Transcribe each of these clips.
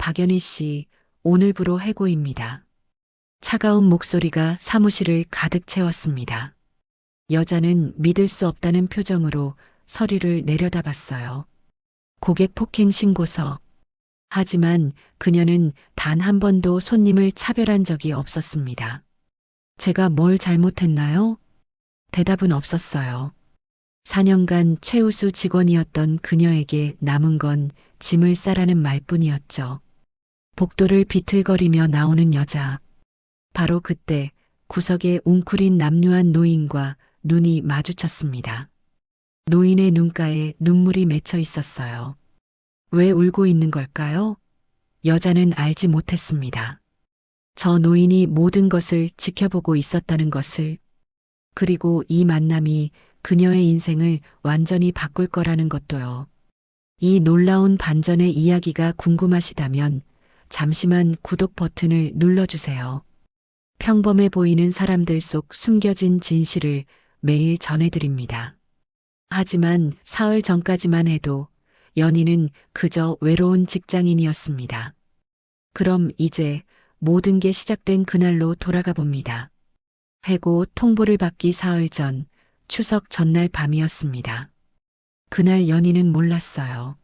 박연희 씨, 오늘부로 해고입니다. 차가운 목소리가 사무실을 가득 채웠습니다. 여자는 믿을 수 없다는 표정으로 서류를 내려다봤어요. 고객 폭행 신고서. 하지만 그녀는 단 한 번도 손님을 차별한 적이 없었습니다. 제가 뭘 잘못했나요? 대답은 없었어요. 4년간 최우수 직원이었던 그녀에게 남은 건 짐을 싸라는 말뿐이었죠. 복도를 비틀거리며 나오는 여자. 바로 그때 구석에 웅크린 남루한 노인과 눈이 마주쳤습니다. 노인의 눈가에 눈물이 맺혀 있었어요. 왜 울고 있는 걸까요? 여자는 알지 못했습니다. 저 노인이 모든 것을 지켜보고 있었다는 것을, 그리고 이 만남이 그녀의 인생을 완전히 바꿀 거라는 것도요. 이 놀라운 반전의 이야기가 궁금하시다면 잠시만 구독 버튼을 눌러주세요. 평범해 보이는 사람들 속 숨겨진 진실을 매일 전해드립니다. 하지만 사흘 전까지만 해도 연희는 그저 외로운 직장인이었습니다. 그럼 이제 모든 게 시작된 그날로 돌아가 봅니다. 해고 통보를 받기 사흘 전, 추석 전날 밤이었습니다. 그날 연희는 몰랐어요.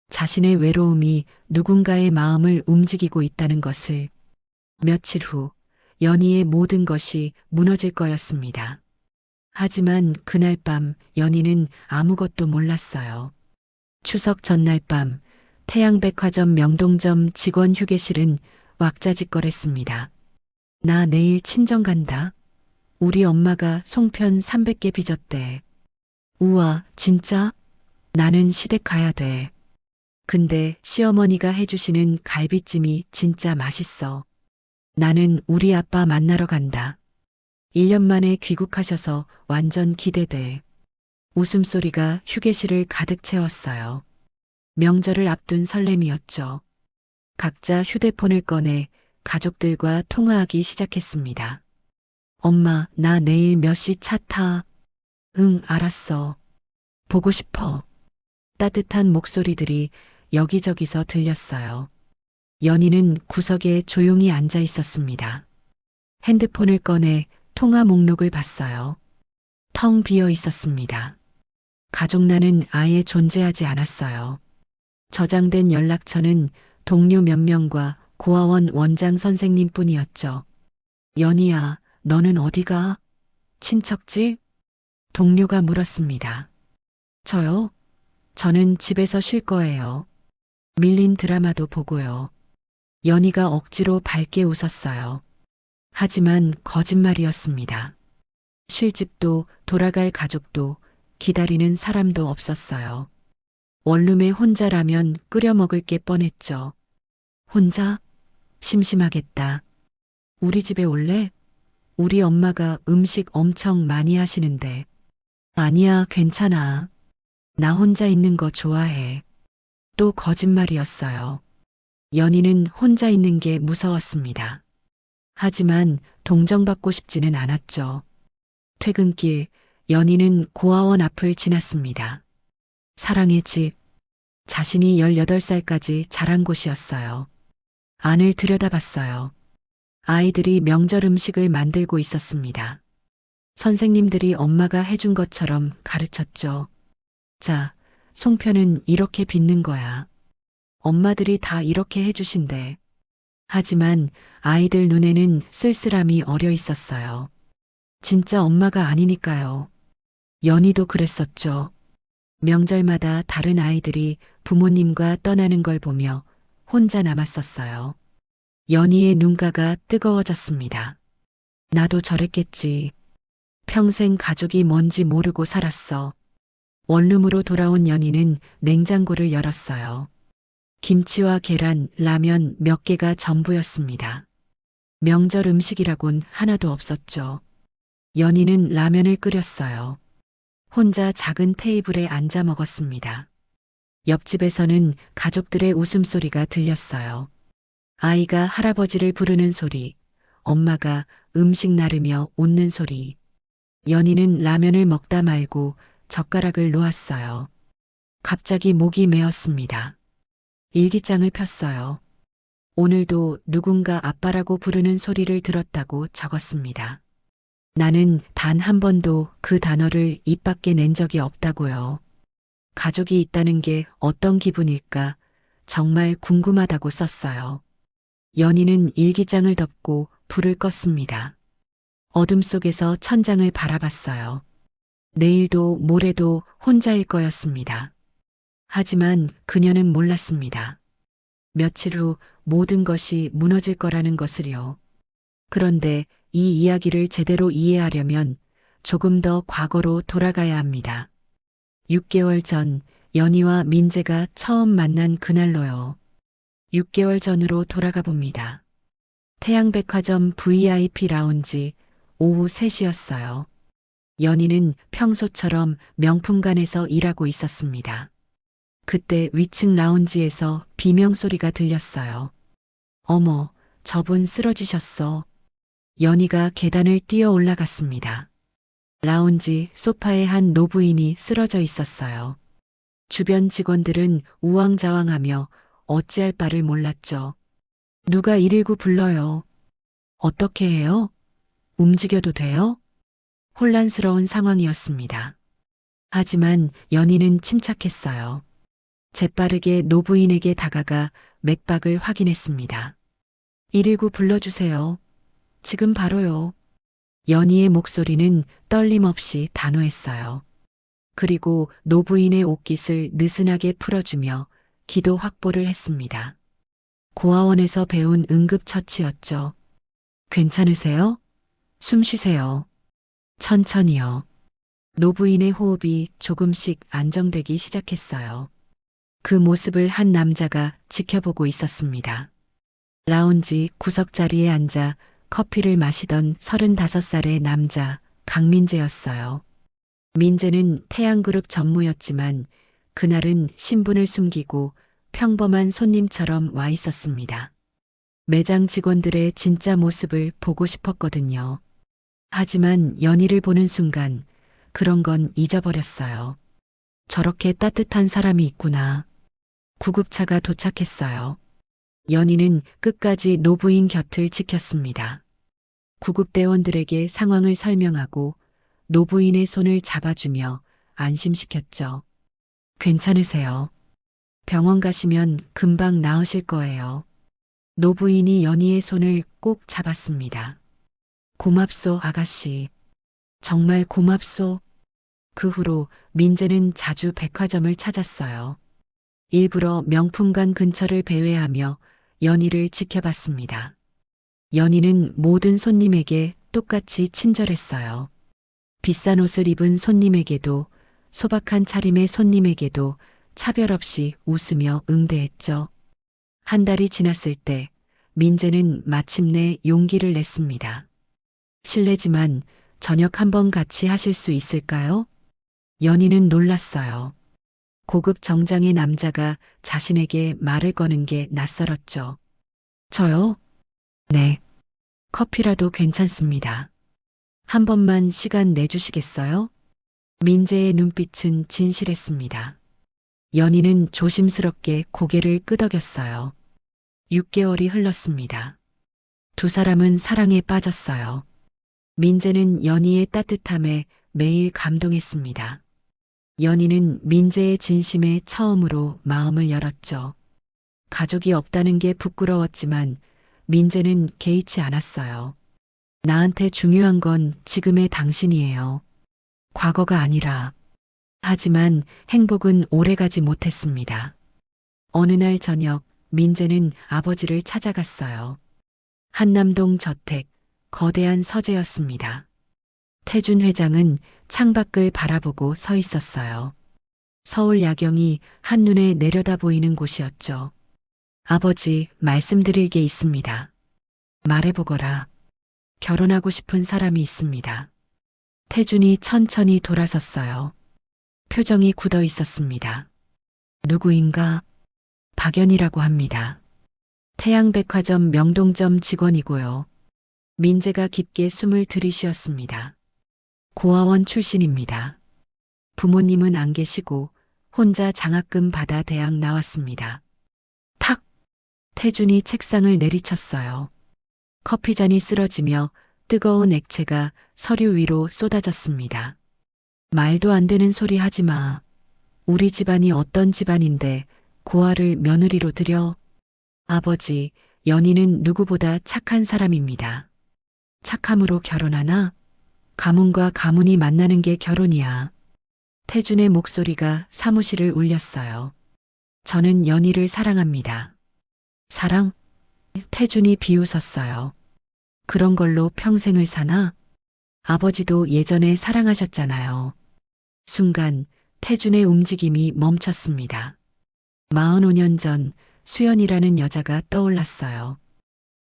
자신의 외로움이 누군가의 마음을 움직이고 있다는 것을. 며칠 후, 연희의 모든 것이 무너질 거였습니다. 하지만 그날 밤 연희는 아무것도 몰랐어요. 추석 전날 밤 태양백화점 명동점 직원 휴게실은 왁자지껄했습니다. 나 내일 친정 간다. 우리 엄마가 송편 300개 빚었대. 우와, 진짜? 나는 시댁 가야 돼. 근데 시어머니가 해주시는 갈비찜이 진짜 맛있어. 나는 우리 아빠 만나러 간다. 1년 만에 귀국하셔서 완전 기대돼. 웃음소리가 휴게실을 가득 채웠어요. 명절을 앞둔 설렘이었죠. 각자 휴대폰을 꺼내 가족들과 통화하기 시작했습니다. 엄마, 나 내일 몇 시 차 타? 응, 알았어. 보고 싶어. 따뜻한 목소리들이 여기저기서 들렸어요. 연희는 구석에 조용히 앉아 있었습니다. 핸드폰을 꺼내 통화 목록을 봤어요. 텅 비어 있었습니다. 가족란은 아예 존재하지 않았어요. 저장된 연락처는 동료 몇 명과 고아원 원장 선생님뿐이었죠. 연희야, 너는 어디가? 친척집? 동료가 물었습니다. 저요? 저는 집에서 쉴 거예요. 밀린 드라마도 보고요. 연희가 억지로 밝게 웃었어요. 하지만 거짓말이었습니다. 쉴 집도 돌아갈 가족도 기다리는 사람도 없었어요. 원룸에 혼자 라면 끓여 먹을 게 뻔했죠. 혼자? 심심하겠다. 우리 집에 올래? 우리 엄마가 음식 엄청 많이 하시는데. 아니야, 괜찮아. 나 혼자 있는 거 좋아해. 또 거짓말이었어요. 연희는 혼자 있는 게 무서웠습니다. 하지만 동정받고 싶지는 않았죠. 퇴근길, 연희는 고아원 앞을 지났습니다. 사랑의 집, 자신이 18살까지 자란 곳이었어요. 안을 들여다봤어요. 아이들이 명절 음식을 만들고 있었습니다. 선생님들이 엄마가 해준 것처럼 가르쳤죠. 자, 송편은 이렇게 빚는 거야. 엄마들이 다 이렇게 해주신대. 하지만 아이들 눈에는 쓸쓸함이 어려 있었어요. 진짜 엄마가 아니니까요. 연희도 그랬었죠. 명절마다 다른 아이들이 부모님과 떠나는 걸 보며 혼자 남았었어요. 연희의 눈가가 뜨거워졌습니다. 나도 저랬겠지. 평생 가족이 뭔지 모르고 살았어. 원룸으로 돌아온 연희는 냉장고를 열었어요. 김치와 계란, 라면 몇 개가 전부였습니다. 명절 음식이라곤 하나도 없었죠. 연희는 라면을 끓였어요. 혼자 작은 테이블에 앉아 먹었습니다. 옆집에서는 가족들의 웃음소리가 들렸어요. 아이가 할아버지를 부르는 소리, 엄마가 음식 나르며 웃는 소리. 연희는 라면을 먹다 말고 젓가락을 놓았어요. 갑자기 목이 메었습니다. 일기장을 폈어요. 오늘도 누군가 아빠라고 부르는 소리를 들었다고 적었습니다. 나는 단 한 번도 그 단어를 입 밖에 낸 적이 없다고요. 가족이 있다는 게 어떤 기분일까 정말 궁금하다고 썼어요. 연희는 일기장을 덮고 불을 껐습니다. 어둠 속에서 천장을 바라봤어요. 내일도 모레도 혼자일 거였습니다. 하지만 그녀는 몰랐습니다. 며칠 후 모든 것이 무너질 거라는 것을요. 그런데 이 이야기를 제대로 이해하려면 조금 더 과거로 돌아가야 합니다. 6개월 전 연희와 민재가 처음 만난 그날로요. 6개월 전으로 돌아가 봅니다. 태양백화점 VIP 라운지 오후 3시였어요. 연희는 평소처럼 명품관에서 일하고 있었습니다. 그때 위층 라운지에서 비명소리가 들렸어요. 어머, 저분 쓰러지셨어. 연희가 계단을 뛰어 올라갔습니다. 라운지 소파에 한 노부인이 쓰러져 있었어요. 주변 직원들은 우왕좌왕하며 어찌할 바를 몰랐죠. 누가 119 불러요. 어떻게 해요? 움직여도 돼요? 혼란스러운 상황이었습니다. 하지만 연희는 침착했어요. 재빠르게 노부인에게 다가가 맥박을 확인했습니다. 119 불러주세요. 지금 바로요. 연희의 목소리는 떨림 없이 단호했어요. 그리고 노부인의 옷깃을 느슨하게 풀어주며 기도 확보를 했습니다. 고아원에서 배운 응급처치였죠. 괜찮으세요? 숨 쉬세요. 천천히요. 노부인의 호흡이 조금씩 안정되기 시작했어요. 그 모습을 한 남자가 지켜보고 있었습니다. 라운지 구석자리에 앉아 커피를 마시던 35살의 남자 강민재였어요. 민재는 태양그룹 전무였지만 그날은 신분을 숨기고 평범한 손님처럼 와 있었습니다. 매장 직원들의 진짜 모습을 보고 싶었거든요. 하지만 연희를 보는 순간 그런 건 잊어버렸어요. 저렇게 따뜻한 사람이 있구나. 구급차가 도착했어요. 연희는 끝까지 노부인 곁을 지켰습니다. 구급대원들에게 상황을 설명하고 노부인의 손을 잡아주며 안심시켰죠. 괜찮으세요. 병원 가시면 금방 나으실 거예요. 노부인이 연희의 손을 꼭 잡았습니다. 고맙소, 아가씨. 정말 고맙소. 그 후로 민재는 자주 백화점을 찾았어요. 일부러 명품관 근처를 배회하며 연희를 지켜봤습니다. 연희는 모든 손님에게 똑같이 친절했어요. 비싼 옷을 입은 손님에게도 소박한 차림의 손님에게도 차별 없이 웃으며 응대했죠. 한 달이 지났을 때 민재는 마침내 용기를 냈습니다. 실례지만 저녁 한번 같이 하실 수 있을까요? 연희는 놀랐어요. 고급 정장의 남자가 자신에게 말을 거는 게 낯설었죠. 저요? 네. 커피라도 괜찮습니다. 한 번만 시간 내주시겠어요? 민재의 눈빛은 진실했습니다. 연희는 조심스럽게 고개를 끄덕였어요. 6개월이 흘렀습니다. 두 사람은 사랑에 빠졌어요. 민재는 연희의 따뜻함에 매일 감동했습니다. 연희는 민재의 진심에 처음으로 마음을 열었죠. 가족이 없다는 게 부끄러웠지만 민재는 개의치 않았어요. 나한테 중요한 건 지금의 당신이에요. 과거가 아니라. 하지만 행복은 오래가지 못했습니다. 어느 날 저녁 민재는 아버지를 찾아갔어요. 한남동 저택, 거대한 서재였습니다. 태준 회장은 창밖을 바라보고 서 있었어요. 서울 야경이 한눈에 내려다 보이는 곳이었죠. 아버지, 말씀드릴 게 있습니다. 말해보거라. 결혼하고 싶은 사람이 있습니다. 태준이 천천히 돌아섰어요. 표정이 굳어 있었습니다. 누구인가? 박연이라고 합니다. 태양백화점 명동점 직원이고요. 민재가 깊게 숨을 들이쉬었습니다. 고아원 출신입니다. 부모님은 안 계시고 혼자 장학금 받아 대학 나왔습니다. 탁! 태준이 책상을 내리쳤어요. 커피잔이 쓰러지며 뜨거운 액체가 서류 위로 쏟아졌습니다. 말도 안 되는 소리 하지 마. 우리 집안이 어떤 집안인데 고아를 며느리로 들여. 아버지, 연희는 누구보다 착한 사람입니다. 착함으로 결혼하나? 가문과 가문이 만나는 게 결혼이야. 태준의 목소리가 사무실을 울렸어요. 저는 연희를 사랑합니다. 사랑? 태준이 비웃었어요. 그런 걸로 평생을 사나? 아버지도 예전에 사랑하셨잖아요. 순간 태준의 움직임이 멈췄습니다. 45년 전 수연이라는 여자가 떠올랐어요.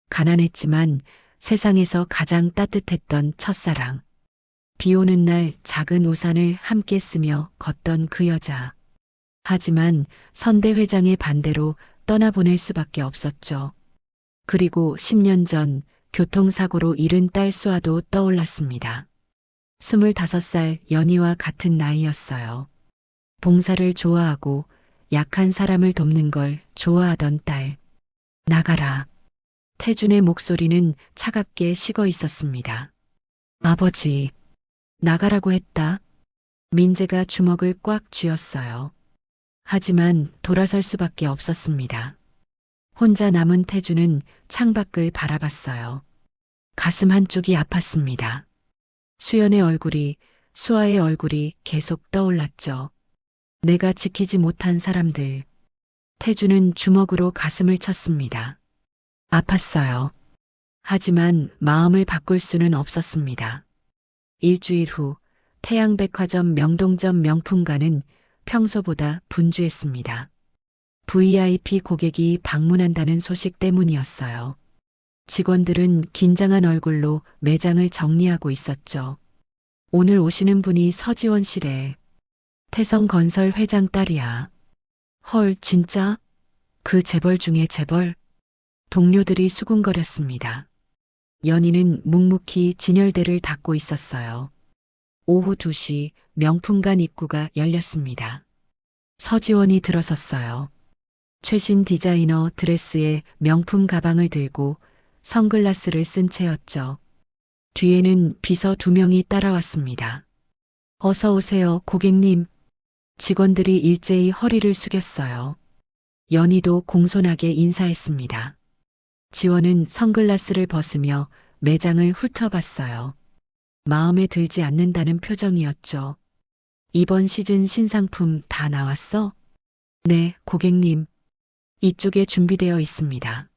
가난했지만 세상에서 가장 따뜻했던 첫사랑. 비 오는 날 작은 우산을 함께 쓰며 걷던 그 여자. 하지만 선대 회장의 반대로 떠나보낼 수밖에 없었죠. 그리고 10년 전 교통사고로 잃은 딸 수아도 떠올랐습니다. 25살 연희와 같은 나이였어요. 봉사를 좋아하고 약한 사람을 돕는 걸 좋아하던 딸. 나가라. 태준의 목소리는 차갑게 식어 있었습니다. 아버지, 나가라고 했다. 민재가 주먹을 꽉 쥐었어요. 하지만 돌아설 수밖에 없었습니다. 혼자 남은 태준은 창밖을 바라봤어요. 가슴 한쪽이 아팠습니다. 수연의 얼굴이, 수아의 얼굴이 계속 떠올랐죠. 내가 지키지 못한 사람들. 태준은 주먹으로 가슴을 쳤습니다. 아팠어요. 하지만 마음을 바꿀 수는 없었습니다. 일주일 후 태양백화점 명동점 명품관은 평소보다 분주했습니다. VIP 고객이 방문한다는 소식 때문이었어요. 직원들은 긴장한 얼굴로 매장을 정리하고 있었죠. 오늘 오시는 분이 서지원 씨래. 태성건설 회장 딸이야. 헐, 진짜? 그 재벌 중에 재벌? 동료들이 수군거렸습니다. 연희는 묵묵히 진열대를 닫고 있었어요. 오후 2시 명품관 입구가 열렸습니다. 서지원이 들어섰어요. 최신 디자이너 드레스에 명품 가방을 들고 선글라스를 쓴 채였죠. 뒤에는 비서 2명이 따라왔습니다. 어서 오세요, 고객님. 직원들이 일제히 허리를 숙였어요. 연희도 공손하게 인사했습니다. 지원은 선글라스를 벗으며 매장을 훑어봤어요. 마음에 들지 않는다는 표정이었죠. 이번 시즌 신상품 다 나왔어? 네, 고객님. 이쪽에 준비되어 있습니다.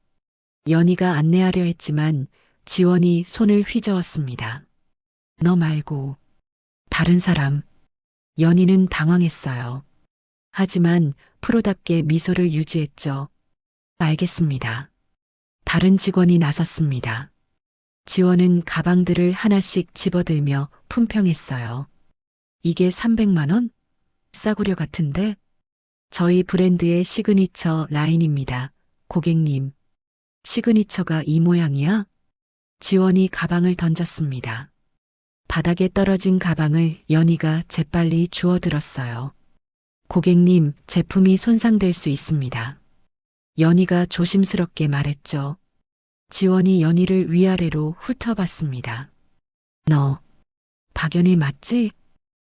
연희가 안내하려 했지만 지원이 손을 휘저었습니다. 너 말고 다른 사람. 연희는 당황했어요. 하지만 프로답게 미소를 유지했죠. 알겠습니다. 다른 직원이 나섰습니다. 지원은 가방들을 하나씩 집어들며 품평했어요. 이게 300만 원? 싸구려 같은데? 저희 브랜드의 시그니처 라인입니다. 고객님. 시그니처가 이 모양이야? 지원이 가방을 던졌습니다. 바닥에 떨어진 가방을 연희가 재빨리 주워들었어요. 고객님, 제품이 손상될 수 있습니다. 연희가 조심스럽게 말했죠. 지원이 연희를 위아래로 훑어봤습니다. 너, 박연희 맞지?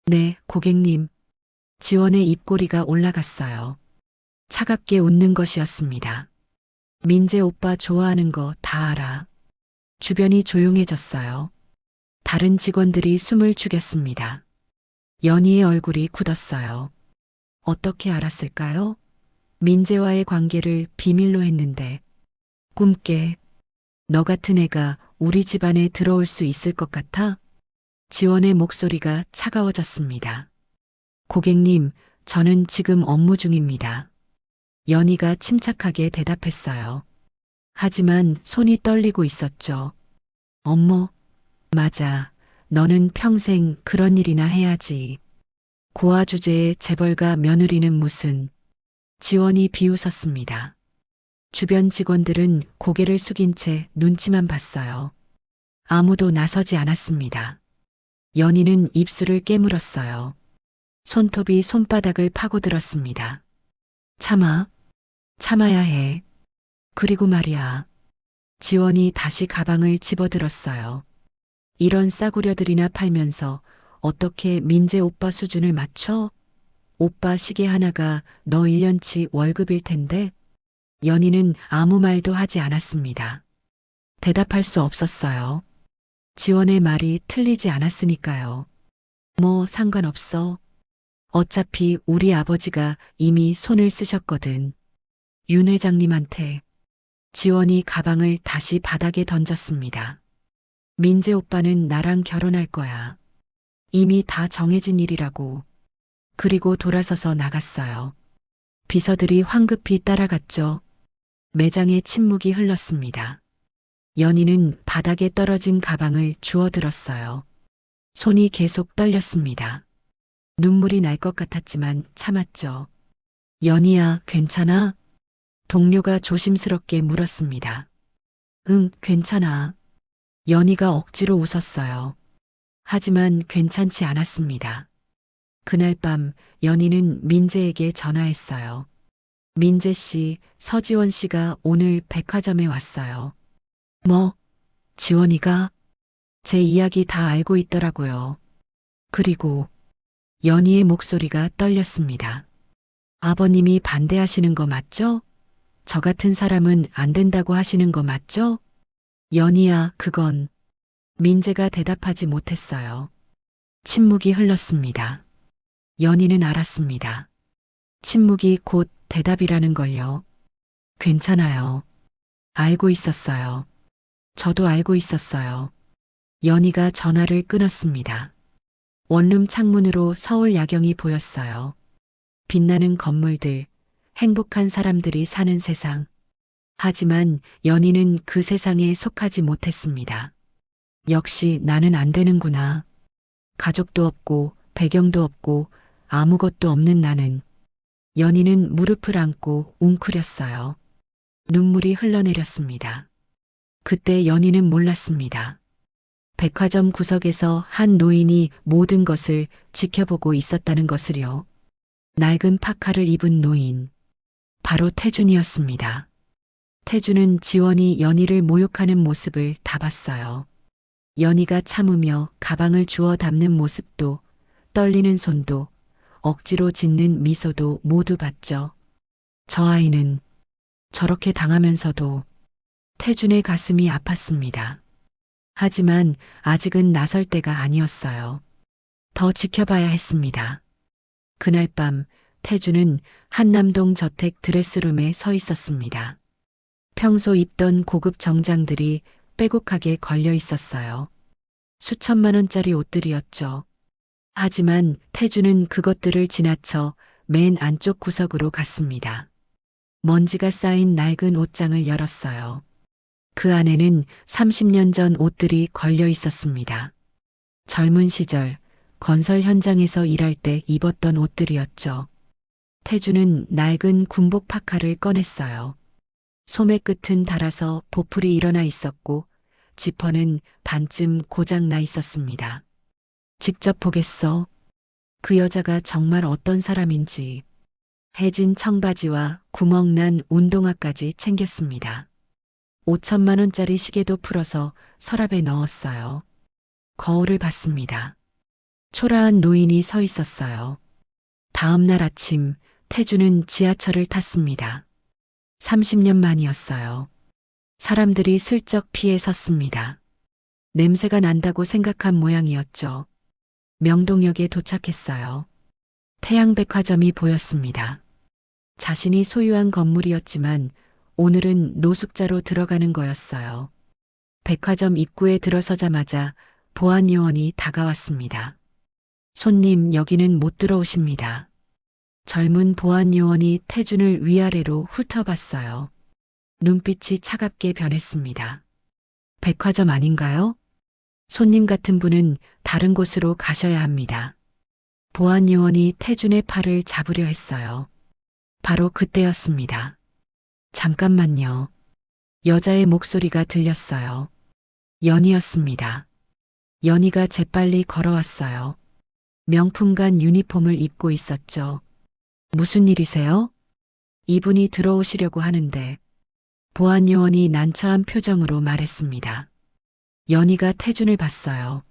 네, 고객님. 지원의 입꼬리가 올라갔어요. 차갑게 웃는 것이었습니다. 민재 오빠 좋아하는 거 다 알아. 주변이 조용해졌어요. 다른 직원들이 숨을 죽였습니다. 연희의 얼굴이 굳었어요. 어떻게 알았을까요? 민재와의 관계를 비밀로 했는데. 꿈깨. 너 같은 애가 우리 집안에 들어올 수 있을 것 같아? 지원의 목소리가 차가워졌습니다. 고객님, 저는 지금 업무 중입니다. 연희가 침착하게 대답했어요. 하지만 손이 떨리고 있었죠. 업무? 맞아. 너는 평생 그런 일이나 해야지. 고아 주제에 재벌가 며느리는 무슨. 지원이 비웃었습니다. 주변 직원들은 고개를 숙인 채 눈치만 봤어요. 아무도 나서지 않았습니다. 연희는 입술을 깨물었어요. 손톱이 손바닥을 파고들었습니다. 참아야 해. 그리고 말이야. 지원이 다시 가방을 집어들었어요. 이런 싸구려들이나 팔면서 어떻게 민재 오빠 수준을 맞춰? 오빠 시계 하나가 너 1년치 월급일 텐데. 연희는 아무 말도 하지 않았습니다. 대답할 수 없었어요. 지원의 말이 틀리지 않았으니까요. 뭐 상관없어. 어차피 우리 아버지가 이미 손을 쓰셨거든. 윤 회장님한테. 지원이 가방을 다시 바닥에 던졌습니다. 민재 오빠는 나랑 결혼할 거야. 이미 다 정해진 일이라고. 그리고 돌아서서 나갔어요. 비서들이 황급히 따라갔죠. 매장에 침묵이 흘렀습니다. 연희는 바닥에 떨어진 가방을 주워들었어요. 손이 계속 떨렸습니다. 눈물이 날 것 같았지만 참았죠. 연희야, 괜찮아? 동료가 조심스럽게 물었습니다. 응, 괜찮아. 연희가 억지로 웃었어요. 하지만 괜찮지 않았습니다. 그날 밤 연희는 민재에게 전화했어요. 민재 씨, 서지원 씨가 오늘 백화점에 왔어요. 뭐? 지원이가? 제 이야기 다 알고 있더라고요. 그리고 연희의 목소리가 떨렸습니다. 아버님이 반대하시는 거 맞죠? 저 같은 사람은 안 된다고 하시는 거 맞죠? 연희야, 그건. 민재가 대답하지 못했어요. 침묵이 흘렀습니다. 연희는 알았습니다. 침묵이 곧 대답이라는 걸요. 괜찮아요. 알고 있었어요. 저도 알고 있었어요. 연희가 전화를 끊었습니다. 원룸 창문으로 서울 야경이 보였어요. 빛나는 건물들, 행복한 사람들이 사는 세상. 하지만 연희는 그 세상에 속하지 못했습니다. 역시 나는 안 되는구나. 가족도 없고 배경도 없고 아무것도 없는 나는. 연희는 무릎을 안고 웅크렸어요. 눈물이 흘러내렸습니다. 그때 연희는 몰랐습니다. 백화점 구석에서 한 노인이 모든 것을 지켜보고 있었다는 것을요. 낡은 파카를 입은 노인. 바로 태준이었습니다. 태준은 지원이 연희를 모욕하는 모습을 다 봤어요. 연희가 참으며 가방을 주워 담는 모습도, 떨리는 손도, 억지로 짓는 미소도 모두 봤죠. 저 아이는 저렇게 당하면서도 태준의 가슴이 아팠습니다. 하지만 아직은 나설 때가 아니었어요. 더 지켜봐야 했습니다. 그날 밤 태준은 한남동 저택 드레스룸에 서 있었습니다. 평소 입던 고급 정장들이 빼곡하게 걸려 있었어요. 수천만 원짜리 옷들이었죠. 하지만 태준은 그것들을 지나쳐 맨 안쪽 구석으로 갔습니다. 먼지가 쌓인 낡은 옷장을 열었어요. 그 안에는 30년 전 옷들이 걸려 있었습니다. 젊은 시절 건설 현장에서 일할 때 입었던 옷들이었죠. 태준은 낡은 군복 파카를 꺼냈어요. 소매 끝은 닳아서 보풀이 일어나 있었고 지퍼는 반쯤 고장 나 있었습니다. 직접 보겠어. 그 여자가 정말 어떤 사람인지. 해진 청바지와 구멍난 운동화까지 챙겼습니다. 5천만 원짜리 시계도 풀어서 서랍에 넣었어요. 거울을 봤습니다. 초라한 노인이 서 있었어요. 다음 날 아침 태준은 지하철을 탔습니다. 30년 만이었어요. 사람들이 슬쩍 피해 섰습니다. 냄새가 난다고 생각한 모양이었죠. 명동역에 도착했어요. 태양백화점이 보였습니다. 자신이 소유한 건물이었지만 오늘은 노숙자로 들어가는 거였어요. 백화점 입구에 들어서자마자 보안 요원이 다가왔습니다. 손님, 여기는 못 들어오십니다. 젊은 보안 요원이 태준을 위아래로 훑어봤어요. 눈빛이 차갑게 변했습니다. 백화점 아닌가요? 손님 같은 분은 다른 곳으로 가셔야 합니다. 보안 요원이 태준의 팔을 잡으려 했어요. 바로 그때였습니다. 잠깐만요. 여자의 목소리가 들렸어요. 연희였습니다. 연희가 재빨리 걸어왔어요. 명품관 유니폼을 입고 있었죠. 무슨 일이세요? 이분이 들어오시려고 하는데. 보안 요원이 난처한 표정으로 말했습니다. 연희가 태준을 봤어요.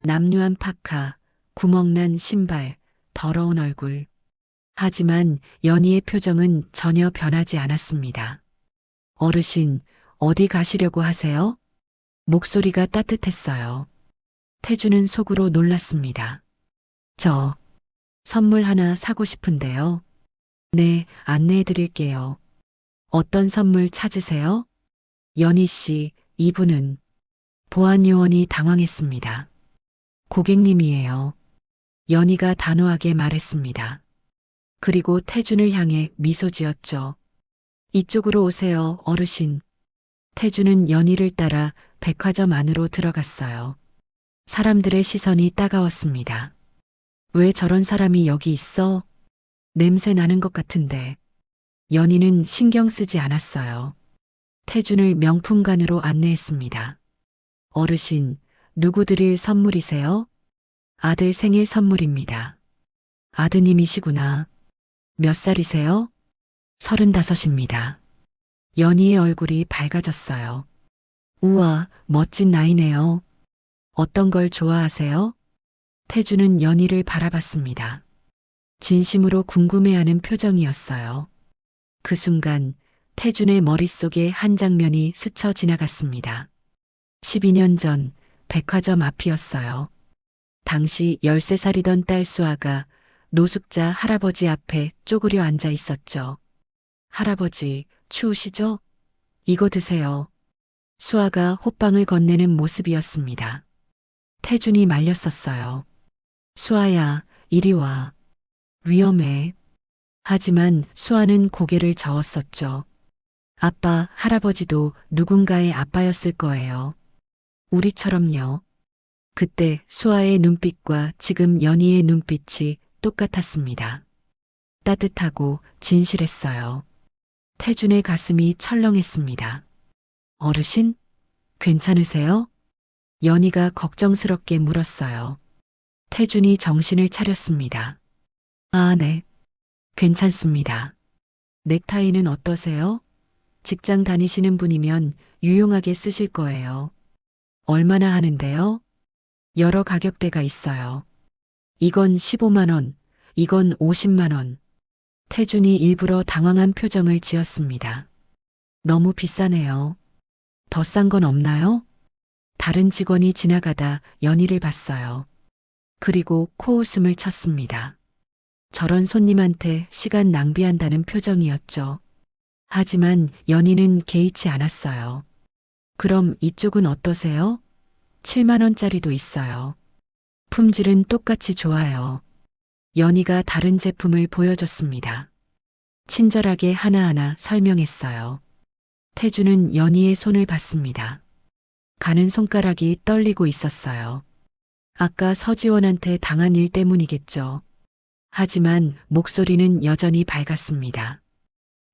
남루한 파카, 구멍난 신발, 더러운 얼굴. 하지만 연희의 표정은 전혀 변하지 않았습니다. 어르신, 어디 가시려고 하세요? 목소리가 따뜻했어요. 태준은 속으로 놀랐습니다. 저, 선물 하나 사고 싶은데요. 네, 안내해 드릴게요. 어떤 선물 찾으세요? 연희 씨, 이분은 보안 요원이 당황했습니다. 고객님이에요. 연희가 단호하게 말했습니다. 그리고 태준을 향해 미소 지었죠. 이쪽으로 오세요, 어르신. 태준은 연희를 따라 백화점 안으로 들어갔어요. 사람들의 시선이 따가웠습니다. 왜 저런 사람이 여기 있어? 냄새 나는 것 같은데. 연희는 신경 쓰지 않았어요. 태준을 명품관으로 안내했습니다. 어르신, 누구 드릴 선물이세요? 아들 생일 선물입니다. 아드님이시구나. 몇 살이세요? 35입니다. 연희의 얼굴이 밝아졌어요. 우와, 멋진 나이네요. 어떤 걸 좋아하세요? 태준은 연희를 바라봤습니다. 진심으로 궁금해하는 표정이었어요. 그 순간 태준의 머릿속에 한 장면이 스쳐 지나갔습니다. 12년 전 백화점 앞이었어요. 당시 13살이던 딸 수아가 노숙자 할아버지 앞에 쪼그려 앉아 있었죠. 할아버지, 추우시죠? 이거 드세요. 수아가 호빵을 건네는 모습이었습니다. 태준이 말렸었어요. 수아야, 이리 와. 위험해. 하지만 수아는 고개를 저었었죠. 아빠, 할아버지도 누군가의 아빠였을 거예요. 우리처럼요. 그때 수아의 눈빛과 지금 연희의 눈빛이 똑같았습니다. 따뜻하고 진실했어요. 태준의 가슴이 철렁했습니다. 어르신? 괜찮으세요? 연희가 걱정스럽게 물었어요. 태준이 정신을 차렸습니다. 아, 네. 괜찮습니다. 넥타이는 어떠세요? 직장 다니시는 분이면 유용하게 쓰실 거예요. 얼마나 하는데요? 여러 가격대가 있어요. 이건 15만 원, 이건 50만 원. 태준이 일부러 당황한 표정을 지었습니다. 너무 비싸네요. 더 싼 건 없나요? 다른 직원이 지나가다 연희를 봤어요. 그리고 코웃음을 쳤습니다. 저런 손님한테 시간 낭비한다는 표정이었죠. 하지만 연희는 개의치 않았어요. 그럼 이쪽은 어떠세요? 7만 원짜리도 있어요. 품질은 똑같이 좋아요. 연희가 다른 제품을 보여줬습니다. 친절하게 하나하나 설명했어요. 태준은 연희의 손을 봤습니다. 가는 손가락이 떨리고 있었어요. 아까 서지원한테 당한 일 때문이겠죠. 하지만 목소리는 여전히 밝았습니다.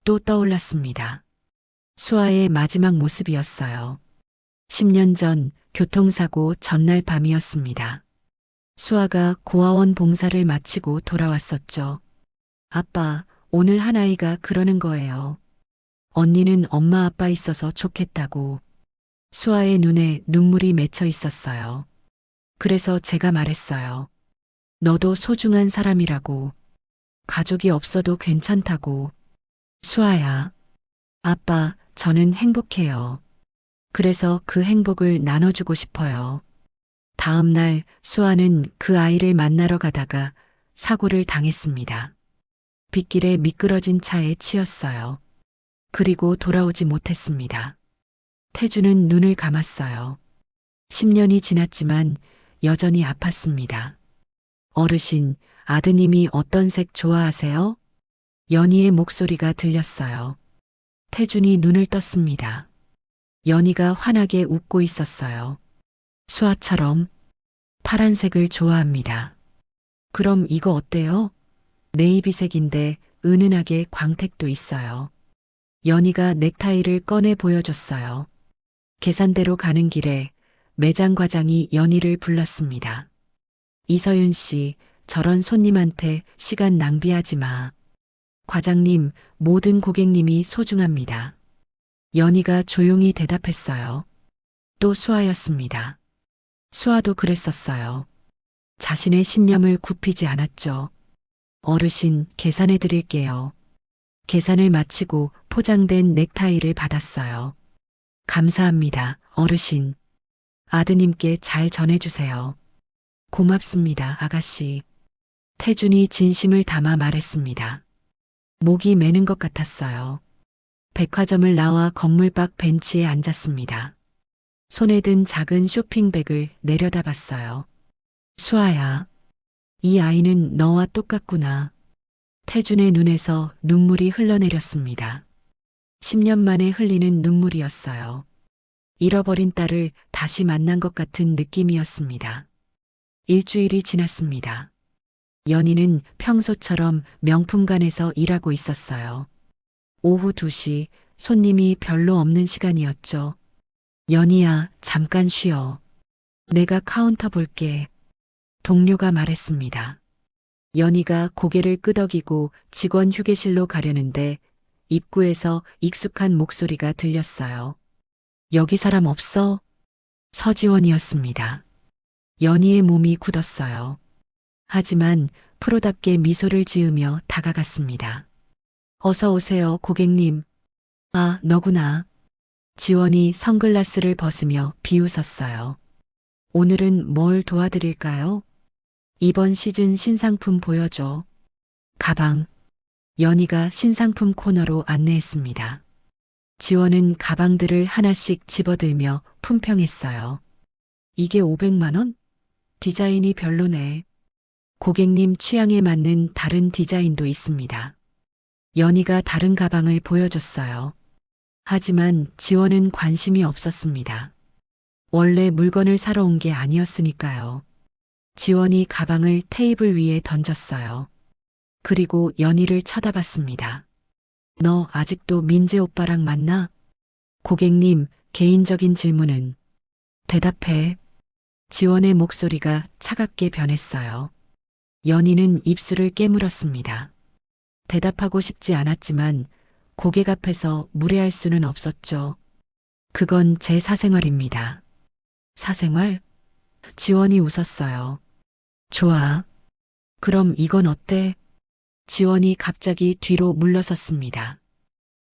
또 떠올랐습니다. 수아의 마지막 모습이었어요. 10년 전 교통사고 전날 밤이었습니다. 수아가 고아원 봉사를 마치고 돌아왔었죠. 아빠, 오늘 한 아이가 그러는 거예요. 언니는 엄마 아빠 있어서 좋겠다고. 수아의 눈에 눈물이 맺혀 있었어요. 그래서 제가 말했어요. 너도 소중한 사람이라고. 가족이 없어도 괜찮다고. 수아야. 아빠, 저는 행복해요. 그래서 그 행복을 나눠주고 싶어요. 다음 날 수아는 그 아이를 만나러 가다가 사고를 당했습니다. 빗길에 미끄러진 차에 치였어요. 그리고 돌아오지 못했습니다. 태준은 눈을 감았어요. 10년이 지났지만 여전히 아팠습니다. 어르신, 아드님이 어떤 색 좋아하세요? 연희의 목소리가 들렸어요. 태준이 눈을 떴습니다. 연희가 환하게 웃고 있었어요. 수아처럼 파란색을 좋아합니다. 그럼 이거 어때요? 네이비색인데 은은하게 광택도 있어요. 연희가 넥타이를 꺼내 보여줬어요. 계산대로 가는 길에 매장 과장이 연희를 불렀습니다. 이서윤 씨, 저런 손님한테 시간 낭비하지 마. 과장님, 모든 고객님이 소중합니다. 연희가 조용히 대답했어요. 또 수아였습니다. 수아도 그랬었어요. 자신의 신념을 굽히지 않았죠. 어르신, 계산해 드릴게요. 계산을 마치고 포장된 넥타이를 받았어요. 감사합니다, 어르신. 아드님께 잘 전해주세요. 고맙습니다, 아가씨. 태준이 진심을 담아 말했습니다. 목이 메는 것 같았어요. 백화점을 나와 건물 밖 벤치에 앉았습니다. 손에 든 작은 쇼핑백을 내려다봤어요. 수아야, 이 아이는 너와 똑같구나. 태준의 눈에서 눈물이 흘러내렸습니다. 10년 만에 흘리는 눈물이었어요. 잃어버린 딸을 다시 만난 것 같은 느낌이었습니다. 일주일이 지났습니다. 연희는 평소처럼 명품관에서 일하고 있었어요. 오후 2시, 손님이 별로 없는 시간이었죠. 연희야, 잠깐 쉬어. 내가 카운터 볼게. 동료가 말했습니다. 연희가 고개를 끄덕이고 직원 휴게실로 가려는데 입구에서 익숙한 목소리가 들렸어요. 여기 사람 없어? 서지원이었습니다. 연희의 몸이 굳었어요. 하지만 프로답게 미소를 지으며 다가갔습니다. 어서 오세요, 고객님. 아, 너구나. 지원이 선글라스를 벗으며 비웃었어요. 오늘은 뭘 도와드릴까요? 이번 시즌 신상품 보여줘. 가방. 연희가 신상품 코너로 안내했습니다. 지원은 가방들을 하나씩 집어들며 품평했어요. 이게 500만 원? 디자인이 별로네. 고객님 취향에 맞는 다른 디자인도 있습니다. 연희가 다른 가방을 보여줬어요. 하지만 지원은 관심이 없었습니다. 원래 물건을 사러 온 게 아니었으니까요. 지원이 가방을 테이블 위에 던졌어요. 그리고 연희를 쳐다봤습니다. 너 아직도 민재 오빠랑 만나? 고객님, 개인적인 질문은 대답해. 지원의 목소리가 차갑게 변했어요. 연희는 입술을 깨물었습니다. 대답하고 싶지 않았지만 고객 앞에서 무례할 수는 없었죠. 그건 제 사생활입니다. 사생활? 지원이 웃었어요. 좋아. 그럼 이건 어때? 지원이 갑자기 뒤로 물러섰습니다.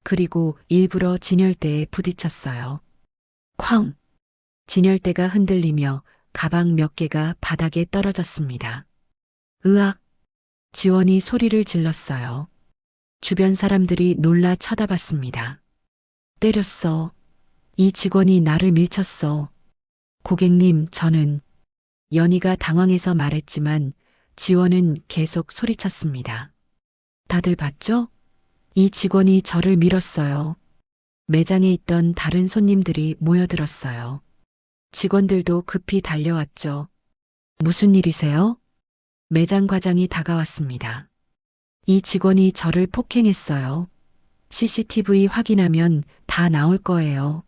그리고 일부러 진열대에 부딪혔어요. 쾅! 진열대가 흔들리며 가방 몇 개가 바닥에 떨어졌습니다. 으악! 지원이 소리를 질렀어요. 주변 사람들이 놀라 쳐다봤습니다. 때렸어. 이 직원이 나를 밀쳤어. 고객님, 저는 연희가 당황해서 말했지만 지원은 계속 소리쳤습니다. 다들 봤죠? 이 직원이 저를 밀었어요. 매장에 있던 다른 손님들이 모여들었어요. 직원들도 급히 달려왔죠. 무슨 일이세요? 매장 과장이 다가왔습니다. 이 직원이 저를 폭행했어요. CCTV 확인하면 다 나올 거예요.